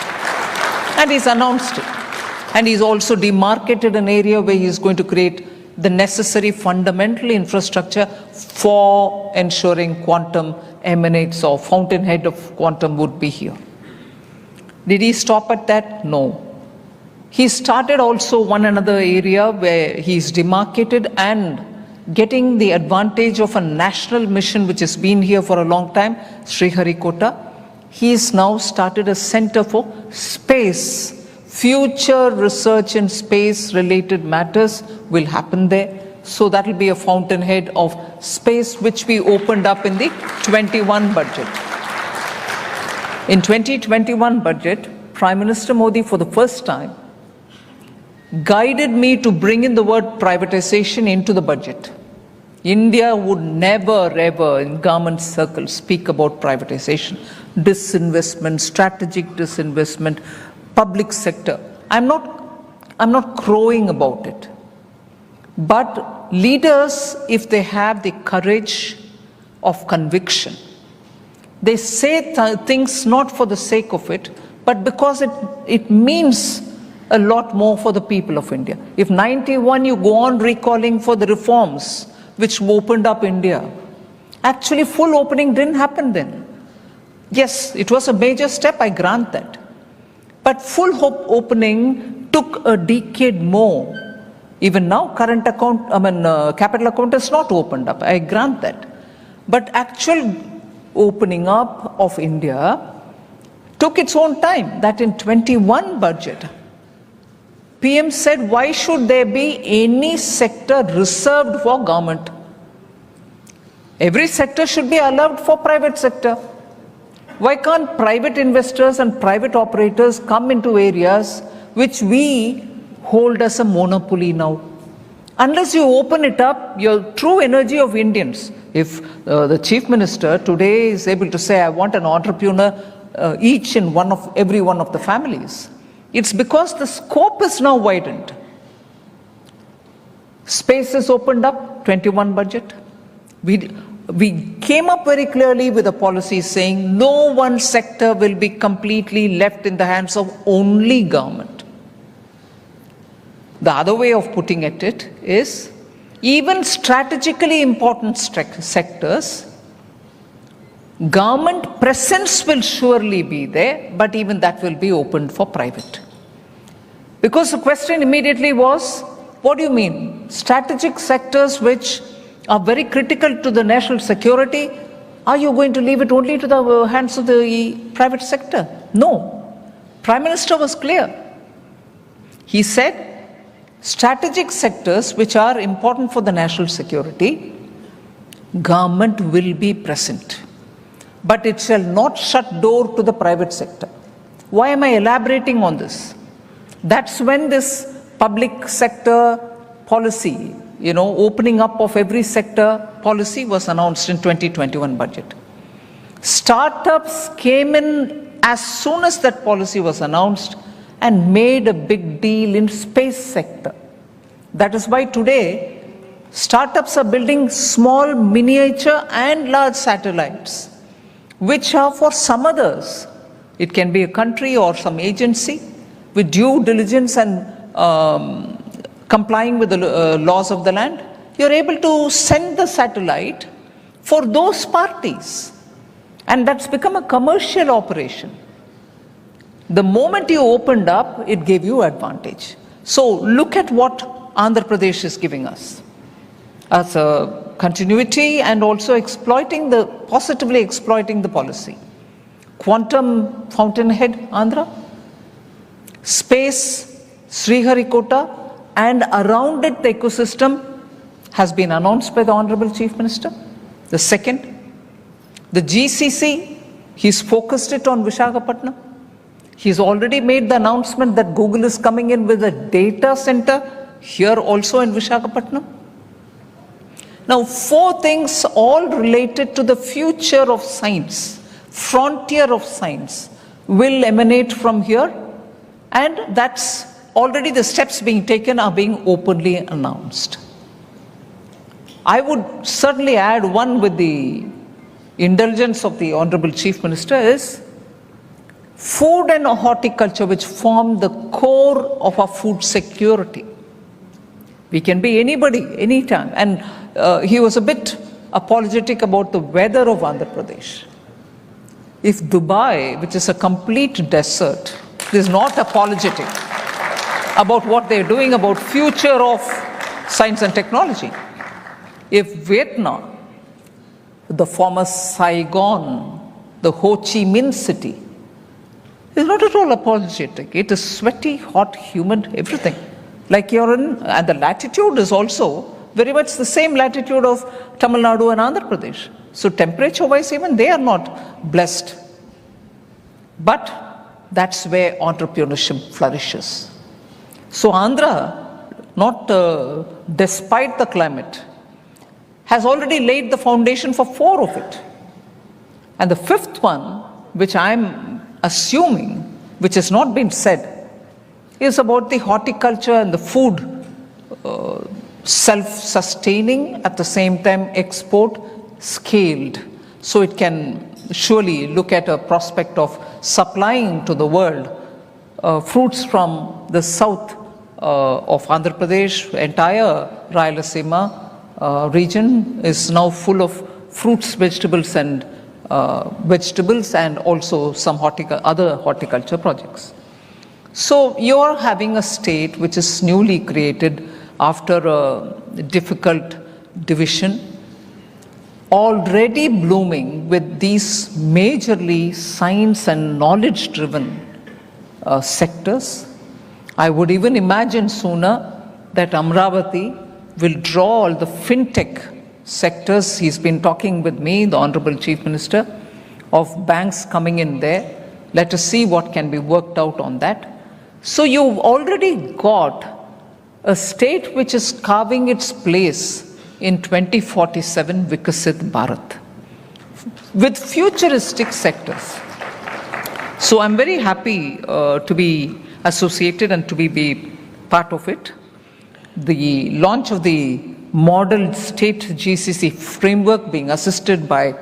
And he's also demarcated an area where he's going to create the necessary fundamental infrastructure for ensuring quantum emanates or fountainhead of quantum would be here. Did he stop at that? No. He started also one another area where he's demarcated and getting the advantage of a national mission which has been here for a long time, Sriharikota. He's now started a center for space. Future research in space related matters will happen there. So that will be a fountainhead of space which we opened up in the 21 budget. In 2021 budget, Prime Minister Modi for the first time guided me to bring in the word privatization into the budget. India would never ever in government circles speak about privatization, disinvestment, strategic disinvestment, public sector. I'm not crowing about it. But leaders, if they have the courage of conviction, they say things not for the sake of it, but because it means a lot more for the people of India. If 91 you go on recalling for the reforms which opened up India, actually full opening didn't happen then. Yes, it was a major step, I grant that. But full opening took a decade more. Even now, capital account is not opened up, I grant that. But actual opening up of India took its own time. That in 21 budget, PM said, why should there be any sector reserved for government? Every sector should be allowed for private sector. Why can't private investors and private operators come into areas which we hold as a monopoly now? Unless you open it up, your true energy of Indians, if the Chief Minister today is able to say, I want an entrepreneur each in every one of the families, it's because the scope is now widened. Space is opened up, 21 budget. We came up very clearly with a policy saying no one sector will be completely left in the hands of only government. The other way of putting it is, even strategically important sectors, government presence will surely be there, but even that will be opened for private. Because the question immediately was, what do you mean? Strategic sectors which are very critical to the national security, are you going to leave it only to the hands of the private sector? No. Prime Minister was clear. He said, strategic sectors which are important for the national security, government will be present. But it shall not shut door to the private sector. Why am I elaborating on this? That's when this public sector policy, opening up of every sector policy was announced in 2021 budget. Startups came in as soon as that policy was announced and made a big deal in space sector. That is why today startups are building small, miniature and large satellites, which are for some others. It can be a country or some agency with due diligence and complying with the laws of the land. You're able to send the satellite for those parties. And that's become a commercial operation. The moment you opened up, it gave you advantage. So look at what Andhra Pradesh is giving us as a continuity and also positively exploiting the policy. Quantum fountainhead, Andhra. Space, Sriharikota, and around it the ecosystem has been announced by the Honorable Chief Minister. The second, the GCC, he's focused it on Visakhapatnam. He's already made the announcement that Google is coming in with a data center here also in Visakhapatnam. Now, 4 things all related to the future of science, frontier of science, will emanate from here. And that's already the steps being taken are being openly announced. I would certainly add one with the indulgence of the Honorable Chief Minister is food and horticulture, which form the core of our food security. We can be anybody, anytime. And he was a bit apologetic about the weather of Andhra Pradesh. If Dubai, which is a complete desert, is not apologetic about what they're doing about future of science and technology. If Vietnam, the former Saigon, the Ho Chi Minh city, is not at all apologetic. It is sweaty, hot, humid, everything. Like you're in, and the latitude is also very much the same latitude of Tamil Nadu and Andhra Pradesh. So temperature-wise, even they are not blessed. But that's where entrepreneurship flourishes. So Andhra, not despite the climate, has already laid the foundation for 4 of it. And the 5th one, which I'm assuming, which has not been said, is about the horticulture and the food self-sustaining, at the same time export scaled. So it can surely look at a prospect of supplying to the world fruits from the south of Andhra Pradesh. Entire Rayalaseema region is now full of fruits, vegetables and also some other horticulture projects. So you're having a state which is newly created after a difficult division, already blooming with these majorly science and knowledge driven sectors, I would even imagine sooner that Amravati will draw all the fintech sectors. He's been talking with me, the Honorable Chief Minister, of banks coming in there. Let us see what can be worked out on that. So you've already got a state which is carving its place in 2047 Vikasit Bharat with futuristic sectors. So I'm very happy to be associated and to be part of it. The launch of the model state GCC framework being assisted by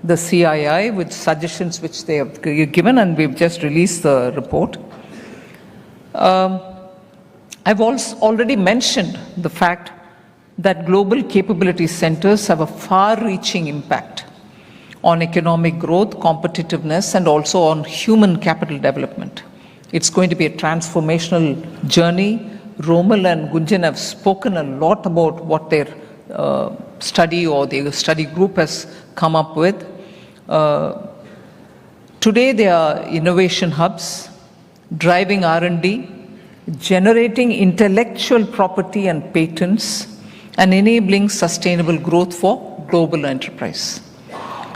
the CII with suggestions which they have given, and we've just released the report. I've also already mentioned the fact that global capability centers have a far-reaching impact on economic growth, competitiveness, and also on human capital development. It's going to be a transformational journey. Romal and Gunjan have spoken a lot about what their study or the study group has come up with. Today they are innovation hubs, driving R&D, generating intellectual property and patents, and enabling sustainable growth for global enterprise.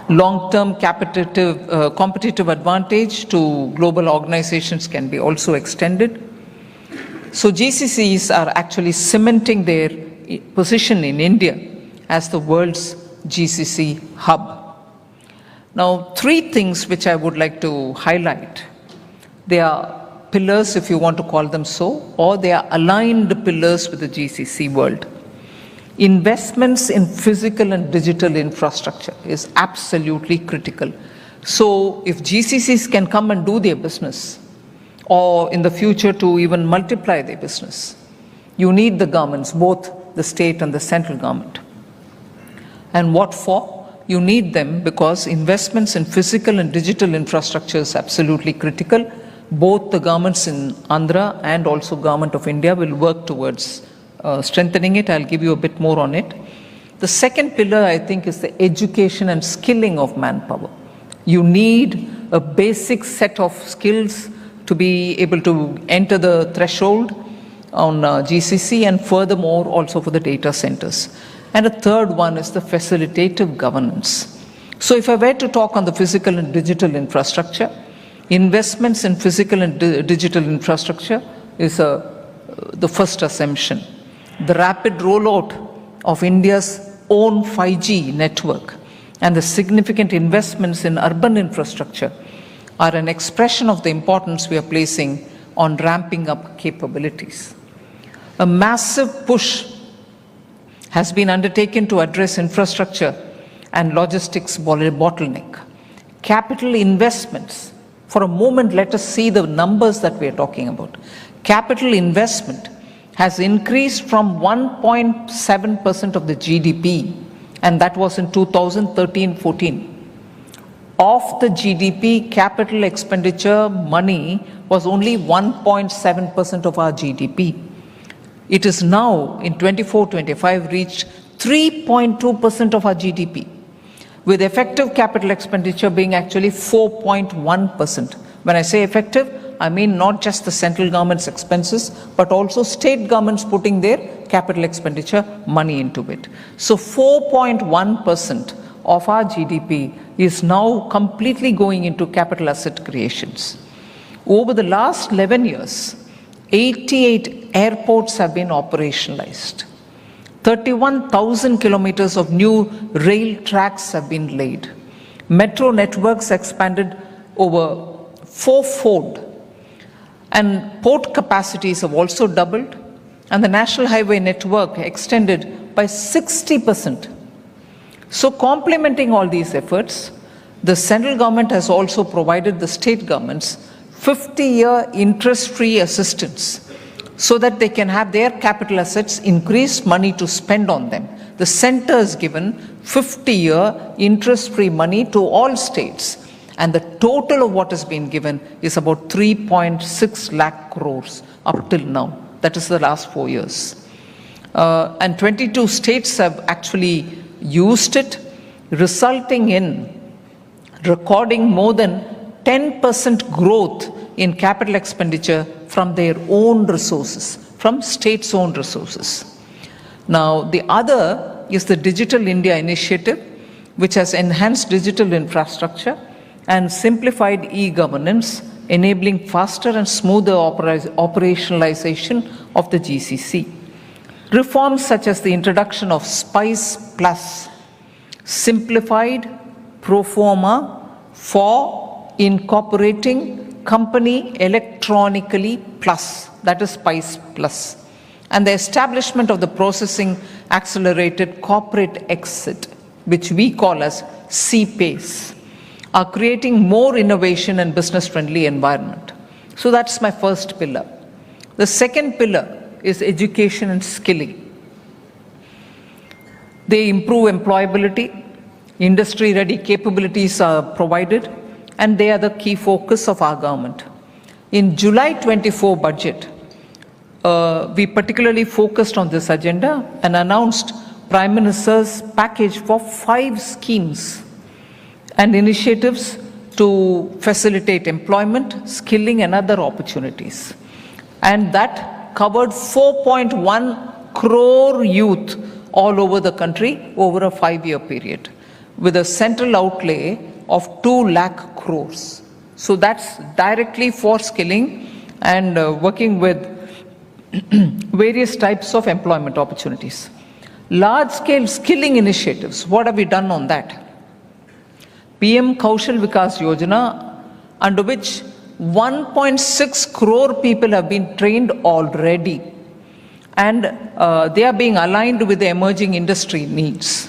Long-term competitive advantage to global organizations can be also extended. So GCCs are actually cementing their position in India as the world's GCC hub. Now, three things which I would like to highlight. They are pillars, if you want to call them so, or they are aligned pillars with the GCC world. Investments in physical and digital infrastructure is absolutely critical. So if GCCs can come and do their business, or in the future to even multiply their business, you need the governments, both the state and the central government. And what for? You need them because investments in physical and digital infrastructure is absolutely critical. Both the governments in Andhra and also Government of India will work towards strengthening it. I'll give you a bit more on it. The second pillar, I think, is the education and skilling of manpower. You need a basic set of skills to be able to enter the threshold on GCC, and furthermore also for the data centers. And a third one is the facilitative governance. So if I were to talk on the physical and digital infrastructure, investments in physical and digital infrastructure is the first assumption. The rapid rollout of India's own 5G network and the significant investments in urban infrastructure are an expression of the importance we are placing on ramping up capabilities. A massive push has been undertaken to address infrastructure and logistics bottleneck. Capital investments, for a moment let us see the numbers that we are talking about. Capital investment has increased from 1.7% of the GDP, and that was in 2013-14. Of the GDP, capital expenditure money was only 1.7% of our GDP. It is now, in 24-25, reached 3.2% of our GDP, with effective capital expenditure being actually 4.1%. When I say effective, I mean not just the central government's expenses, but also state governments putting their capital expenditure money into it. So 4.1% of our GDP is now completely going into capital asset creations. Over the last 11 years, 88 airports have been operationalized. 31,000 kilometers of new rail tracks have been laid. Metro networks expanded over fourfold. And port capacities have also doubled. And the national highway network extended by 60%. So complementing all these efforts, the central government has also provided the state governments 50-year interest-free assistance so that they can have their capital assets increase money to spend on them. The center has given 50-year interest-free money to all states, and the total of what has been given is about 3.6 lakh crores up till now. That is the last 4 years. And 22 states have actually used it, resulting in recording more than 10% growth in capital expenditure from their own resources, from states' own resources. Now, the other is the Digital India Initiative, which has enhanced digital infrastructure and simplified e-governance, enabling faster and smoother operationalization of the GCC. Reforms such as the introduction of Spice Plus, simplified pro forma for incorporating company electronically plus, that is Spice Plus, and the establishment of the processing accelerated corporate exit, which we call as CPACE, are creating more innovation and business-friendly environment. So that's my first pillar. The second pillar is education and skilling. They improve employability, industry-ready capabilities are provided, and they are the key focus of our government. In July 24 budget, we particularly focused on this agenda and announced Prime Minister's package for 5 schemes and initiatives to facilitate employment, skilling, and other opportunities. And that covered 4.1 crore youth all over the country over a 5-year period, with a central outlay of 2 lakh crores. So that's directly for skilling and working with various types of employment opportunities. Large-scale skilling initiatives, what have we done on that? PM Kaushal Vikas Yojana, under which 1.6 crore people have been trained already, and they are being aligned with the emerging industry needs.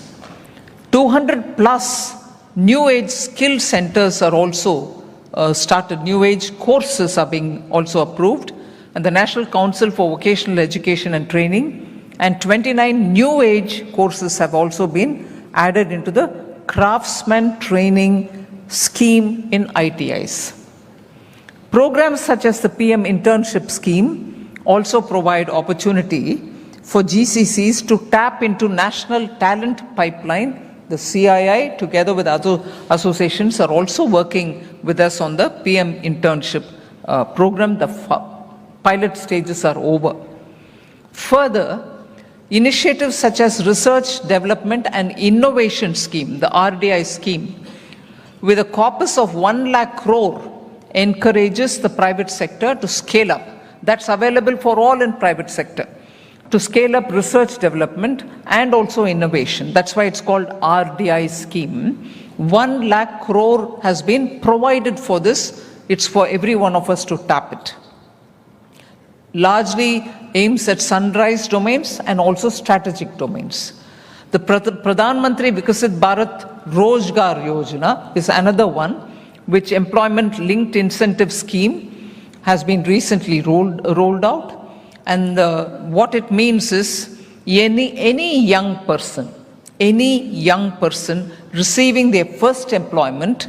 200 plus new age skill centers are also started, new age courses are being also approved, and the National Council for Vocational Education and Training, and 29 new age courses have also been added into the craftsman training scheme in ITIs. Programs such as the PM internship scheme also provide opportunity for GCCs to tap into national talent pipeline. The CII, together with other associations, are also working with us on the PM internship program. The pilot stages are over. Further, initiatives such as Research, Development and Innovation Scheme, the RDI scheme, with a corpus of 1 lakh crore, encourages the private sector to scale up. That's available for all in private sector, to scale up research development and also innovation. That's why it's called RDI scheme. 1 lakh crore has been provided for this. It's for every one of us to tap it. Largely aims at sunrise domains and also strategic domains. The Pradhan Mantri Vikasit Bharat Rozgar Yojana is another one, which employment-linked incentive scheme has been recently rolled out. And what it means is any young person receiving their first employment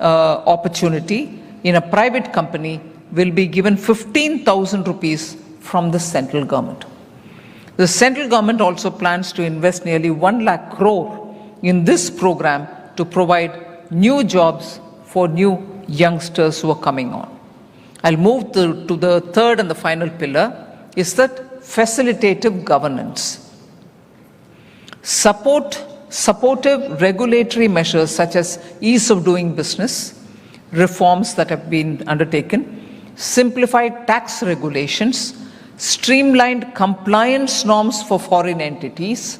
opportunity in a private company will be given 15,000 rupees from the central government. The central government also plans to invest nearly 1 lakh crore in this program to provide new jobs for new youngsters who are coming on. I'll move to the third and the final pillar, is that facilitative governance. Supportive regulatory measures such as ease of doing business, reforms that have been undertaken, simplified tax regulations, streamlined compliance norms for foreign entities,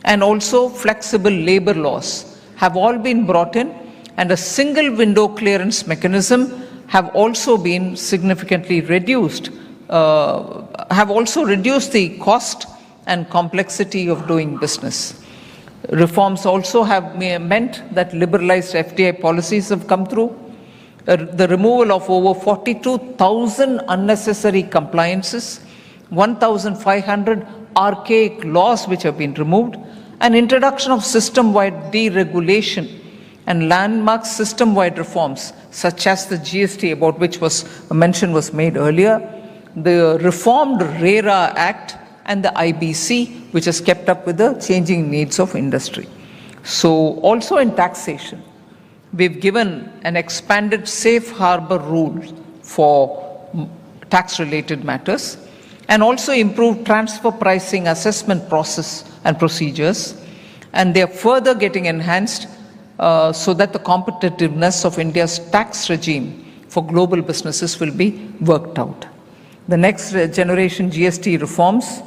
and also flexible labor laws have all been brought in, and a single window clearance mechanism have also been significantly reduced, have also reduced the cost and complexity of doing business. Reforms also have meant that liberalized FDI policies have come through, the removal of over 42,000 unnecessary compliances, 1,500 archaic laws which have been removed, and introduction of system-wide deregulation and landmark system-wide reforms such as the GST, about which a mention was made earlier, the reformed RERA Act and the IBC, which has kept up with the changing needs of industry. So also in taxation, we've given an expanded safe harbor rule for tax-related matters, and also improved transfer pricing assessment process and procedures. And they are further getting enhanced so that the competitiveness of India's tax regime for global businesses will be worked out. The next generation GST reforms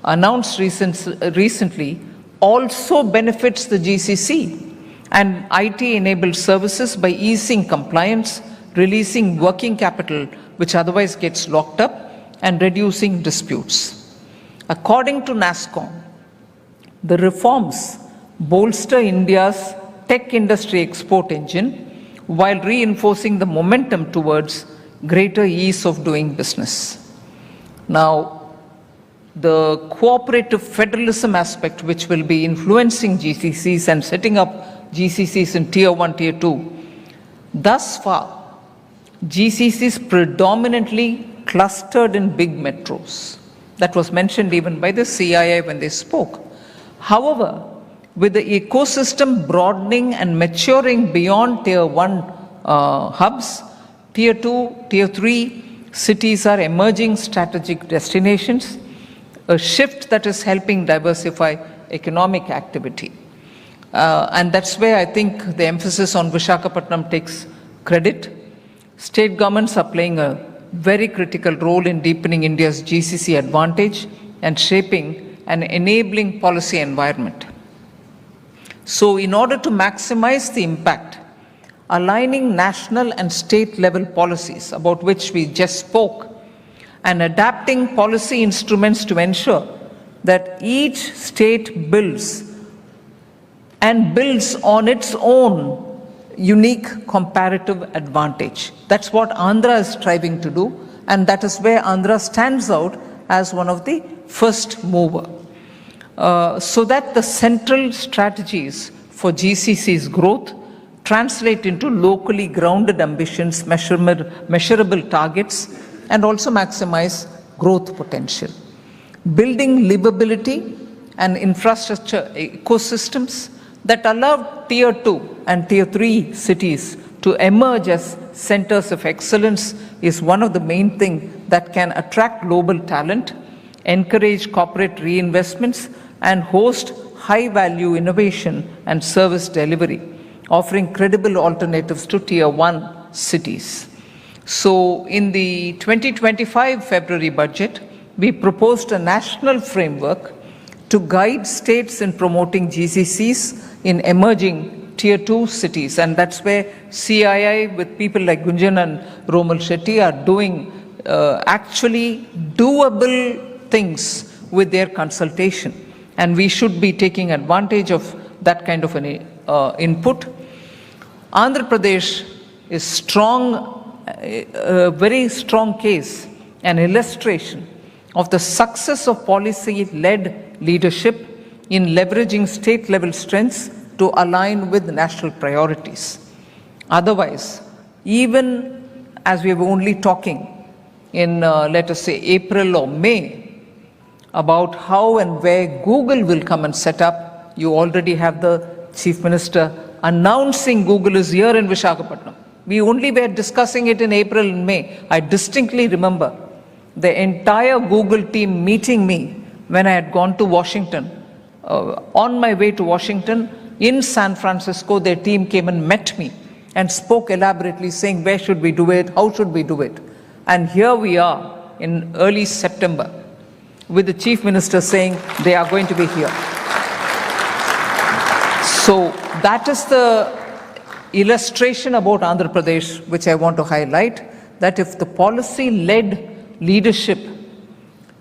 announced recently also benefits the GCC and IT-enabled services by easing compliance, releasing working capital which otherwise gets locked up, and reducing disputes. According to NASSCOM, the reforms bolster India's tech industry export engine while reinforcing the momentum towards greater ease of doing business. Now, the cooperative federalism aspect, which will be influencing GCCs and setting up GCCs in Tier 1, Tier 2, thus far, GCCs predominantly clustered in big metros. That was mentioned even by the CII when they spoke. However, with the ecosystem broadening and maturing beyond Tier 1 hubs, Tier 2, Tier 3 cities are emerging strategic destinations, a shift that is helping diversify economic activity. And that's where I think the emphasis on Visakhapatnam takes credit. State governments are playing a very critical role in deepening India's GCC advantage and shaping an enabling policy environment. So in order to maximize the impact, aligning national and state level policies about which we just spoke, and adapting policy instruments to ensure that each state builds on its own unique comparative advantage. That's what Andhra is striving to do, and that is where Andhra stands out as one of the first mover. So that the central strategies for GCC's growth translate into locally grounded ambitions, measurable targets, and also maximize growth potential. Building livability and infrastructure ecosystems that allow Tier 2 and Tier 3 cities to emerge as centers of excellence is one of the main things that can attract global talent, encourage corporate reinvestments, and host high-value innovation and service delivery, offering credible alternatives to Tier 1 cities. So in the 2025 February budget, we proposed a national framework to guide states in promoting GCCs in emerging Tier 2 cities. And that's where CII with people like Gunjan and Romal Shetty are doing actually doable things with their consultation. And we should be taking advantage of that kind of an input. Andhra Pradesh is strong, a very strong case, an illustration of the success of policy-led leadership in leveraging state-level strengths to align with national priorities. Otherwise, even as we were only talking in, let us say, April or May, about how and where Google will come and set up, you already have the Chief Minister announcing Google is here in Visakhapatnam. We only were discussing it in April and May. I distinctly remember the entire Google team meeting me when I had gone to Washington. On my way to Washington, in San Francisco, their team came and met me and spoke elaborately, saying, where should we do it? How should we do it? And here we are in early September with the Chief Minister saying they are going to be here. So that is the illustration about Andhra Pradesh, which I want to highlight, that if the policy-led leadership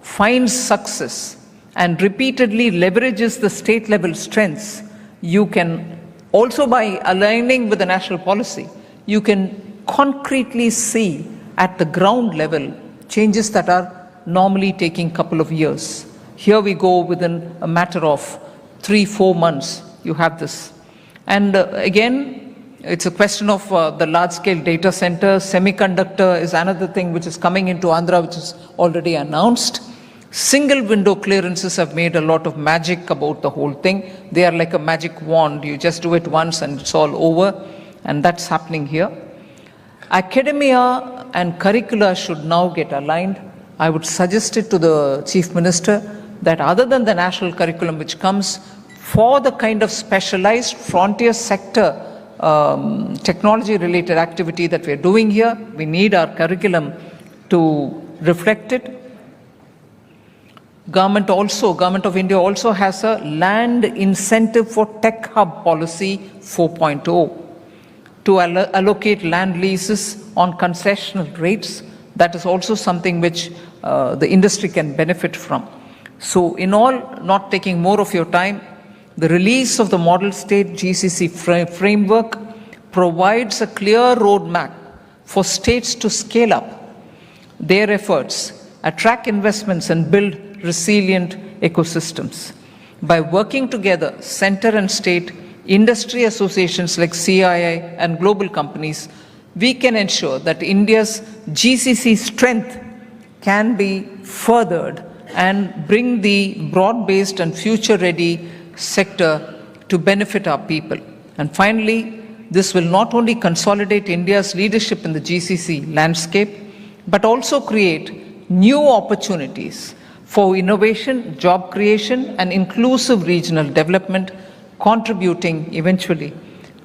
finds success and repeatedly leverages the state-level strengths, you can also, by aligning with the national policy, you can concretely see at the ground level changes that are normally taking a couple of years. Here we go within a matter of 3-4 months, you have this. And again, it's a question of the large-scale data center. Semiconductor is another thing which is coming into Andhra, which is already announced. Single window clearances have made a lot of magic about the whole thing. They are like a magic wand. You just do it once and it's all over. And that's happening here. Academia and curricula should now get aligned. I would suggest it to the Chief Minister that other than the national curriculum which comes for the kind of specialized frontier sector technology related activity that we are doing here, we need our curriculum to reflect it. Government of India also has a land incentive for tech hub policy 4.0 to allocate land leases on concessional rates. That is also something which the industry can benefit from. So in all, not taking more of your time, the release of the Model State GCC framework provides a clear roadmap for states to scale up their efforts, attract investments and build resilient ecosystems. By working together, center and state, industry associations like CII and global companies, we can ensure that India's GCC strength can be furthered and bring the broad-based and future-ready sector to benefit our people. And finally, this will not only consolidate India's leadership in the GCC landscape, but also create new opportunities for innovation, job creation, and inclusive regional development, contributing eventually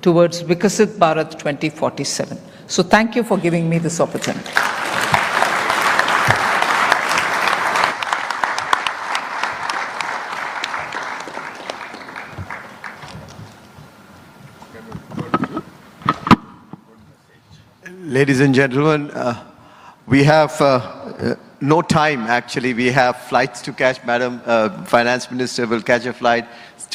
towards Vikasit Bharat 2047. So thank you for giving me this opportunity. Ladies and gentlemen, we have no time actually. We have flights to catch. Madam Finance Minister will catch a flight.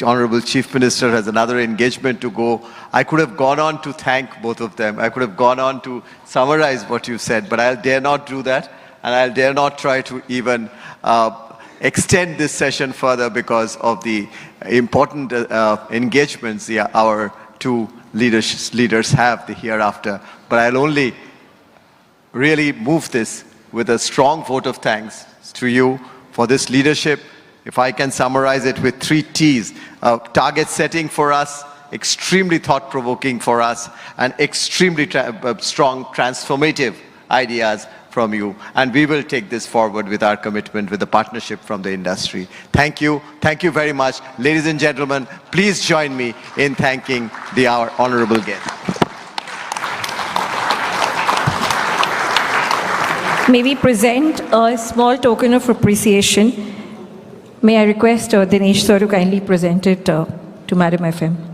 Honorable Chief Minister has another engagement to go. I could have gone on to thank both of them. I could have gone on to summarize what you said, but I'll dare not do that. And I'll dare not try to even extend this session further because of the important engagements our two leaders have the hereafter. But I'll only really move this with a strong vote of thanks to you for this leadership. If I can summarize it with 3 T's, target setting for us, extremely thought-provoking for us, and extremely strong transformative ideas from you. And we will take this forward with our commitment, with the partnership from the industry. Thank you. Thank you very much. Ladies and gentlemen, please join me in thanking our honorable guest. May we present a small token of appreciation. May I request Dinesh sir to kindly present it to Madam FM.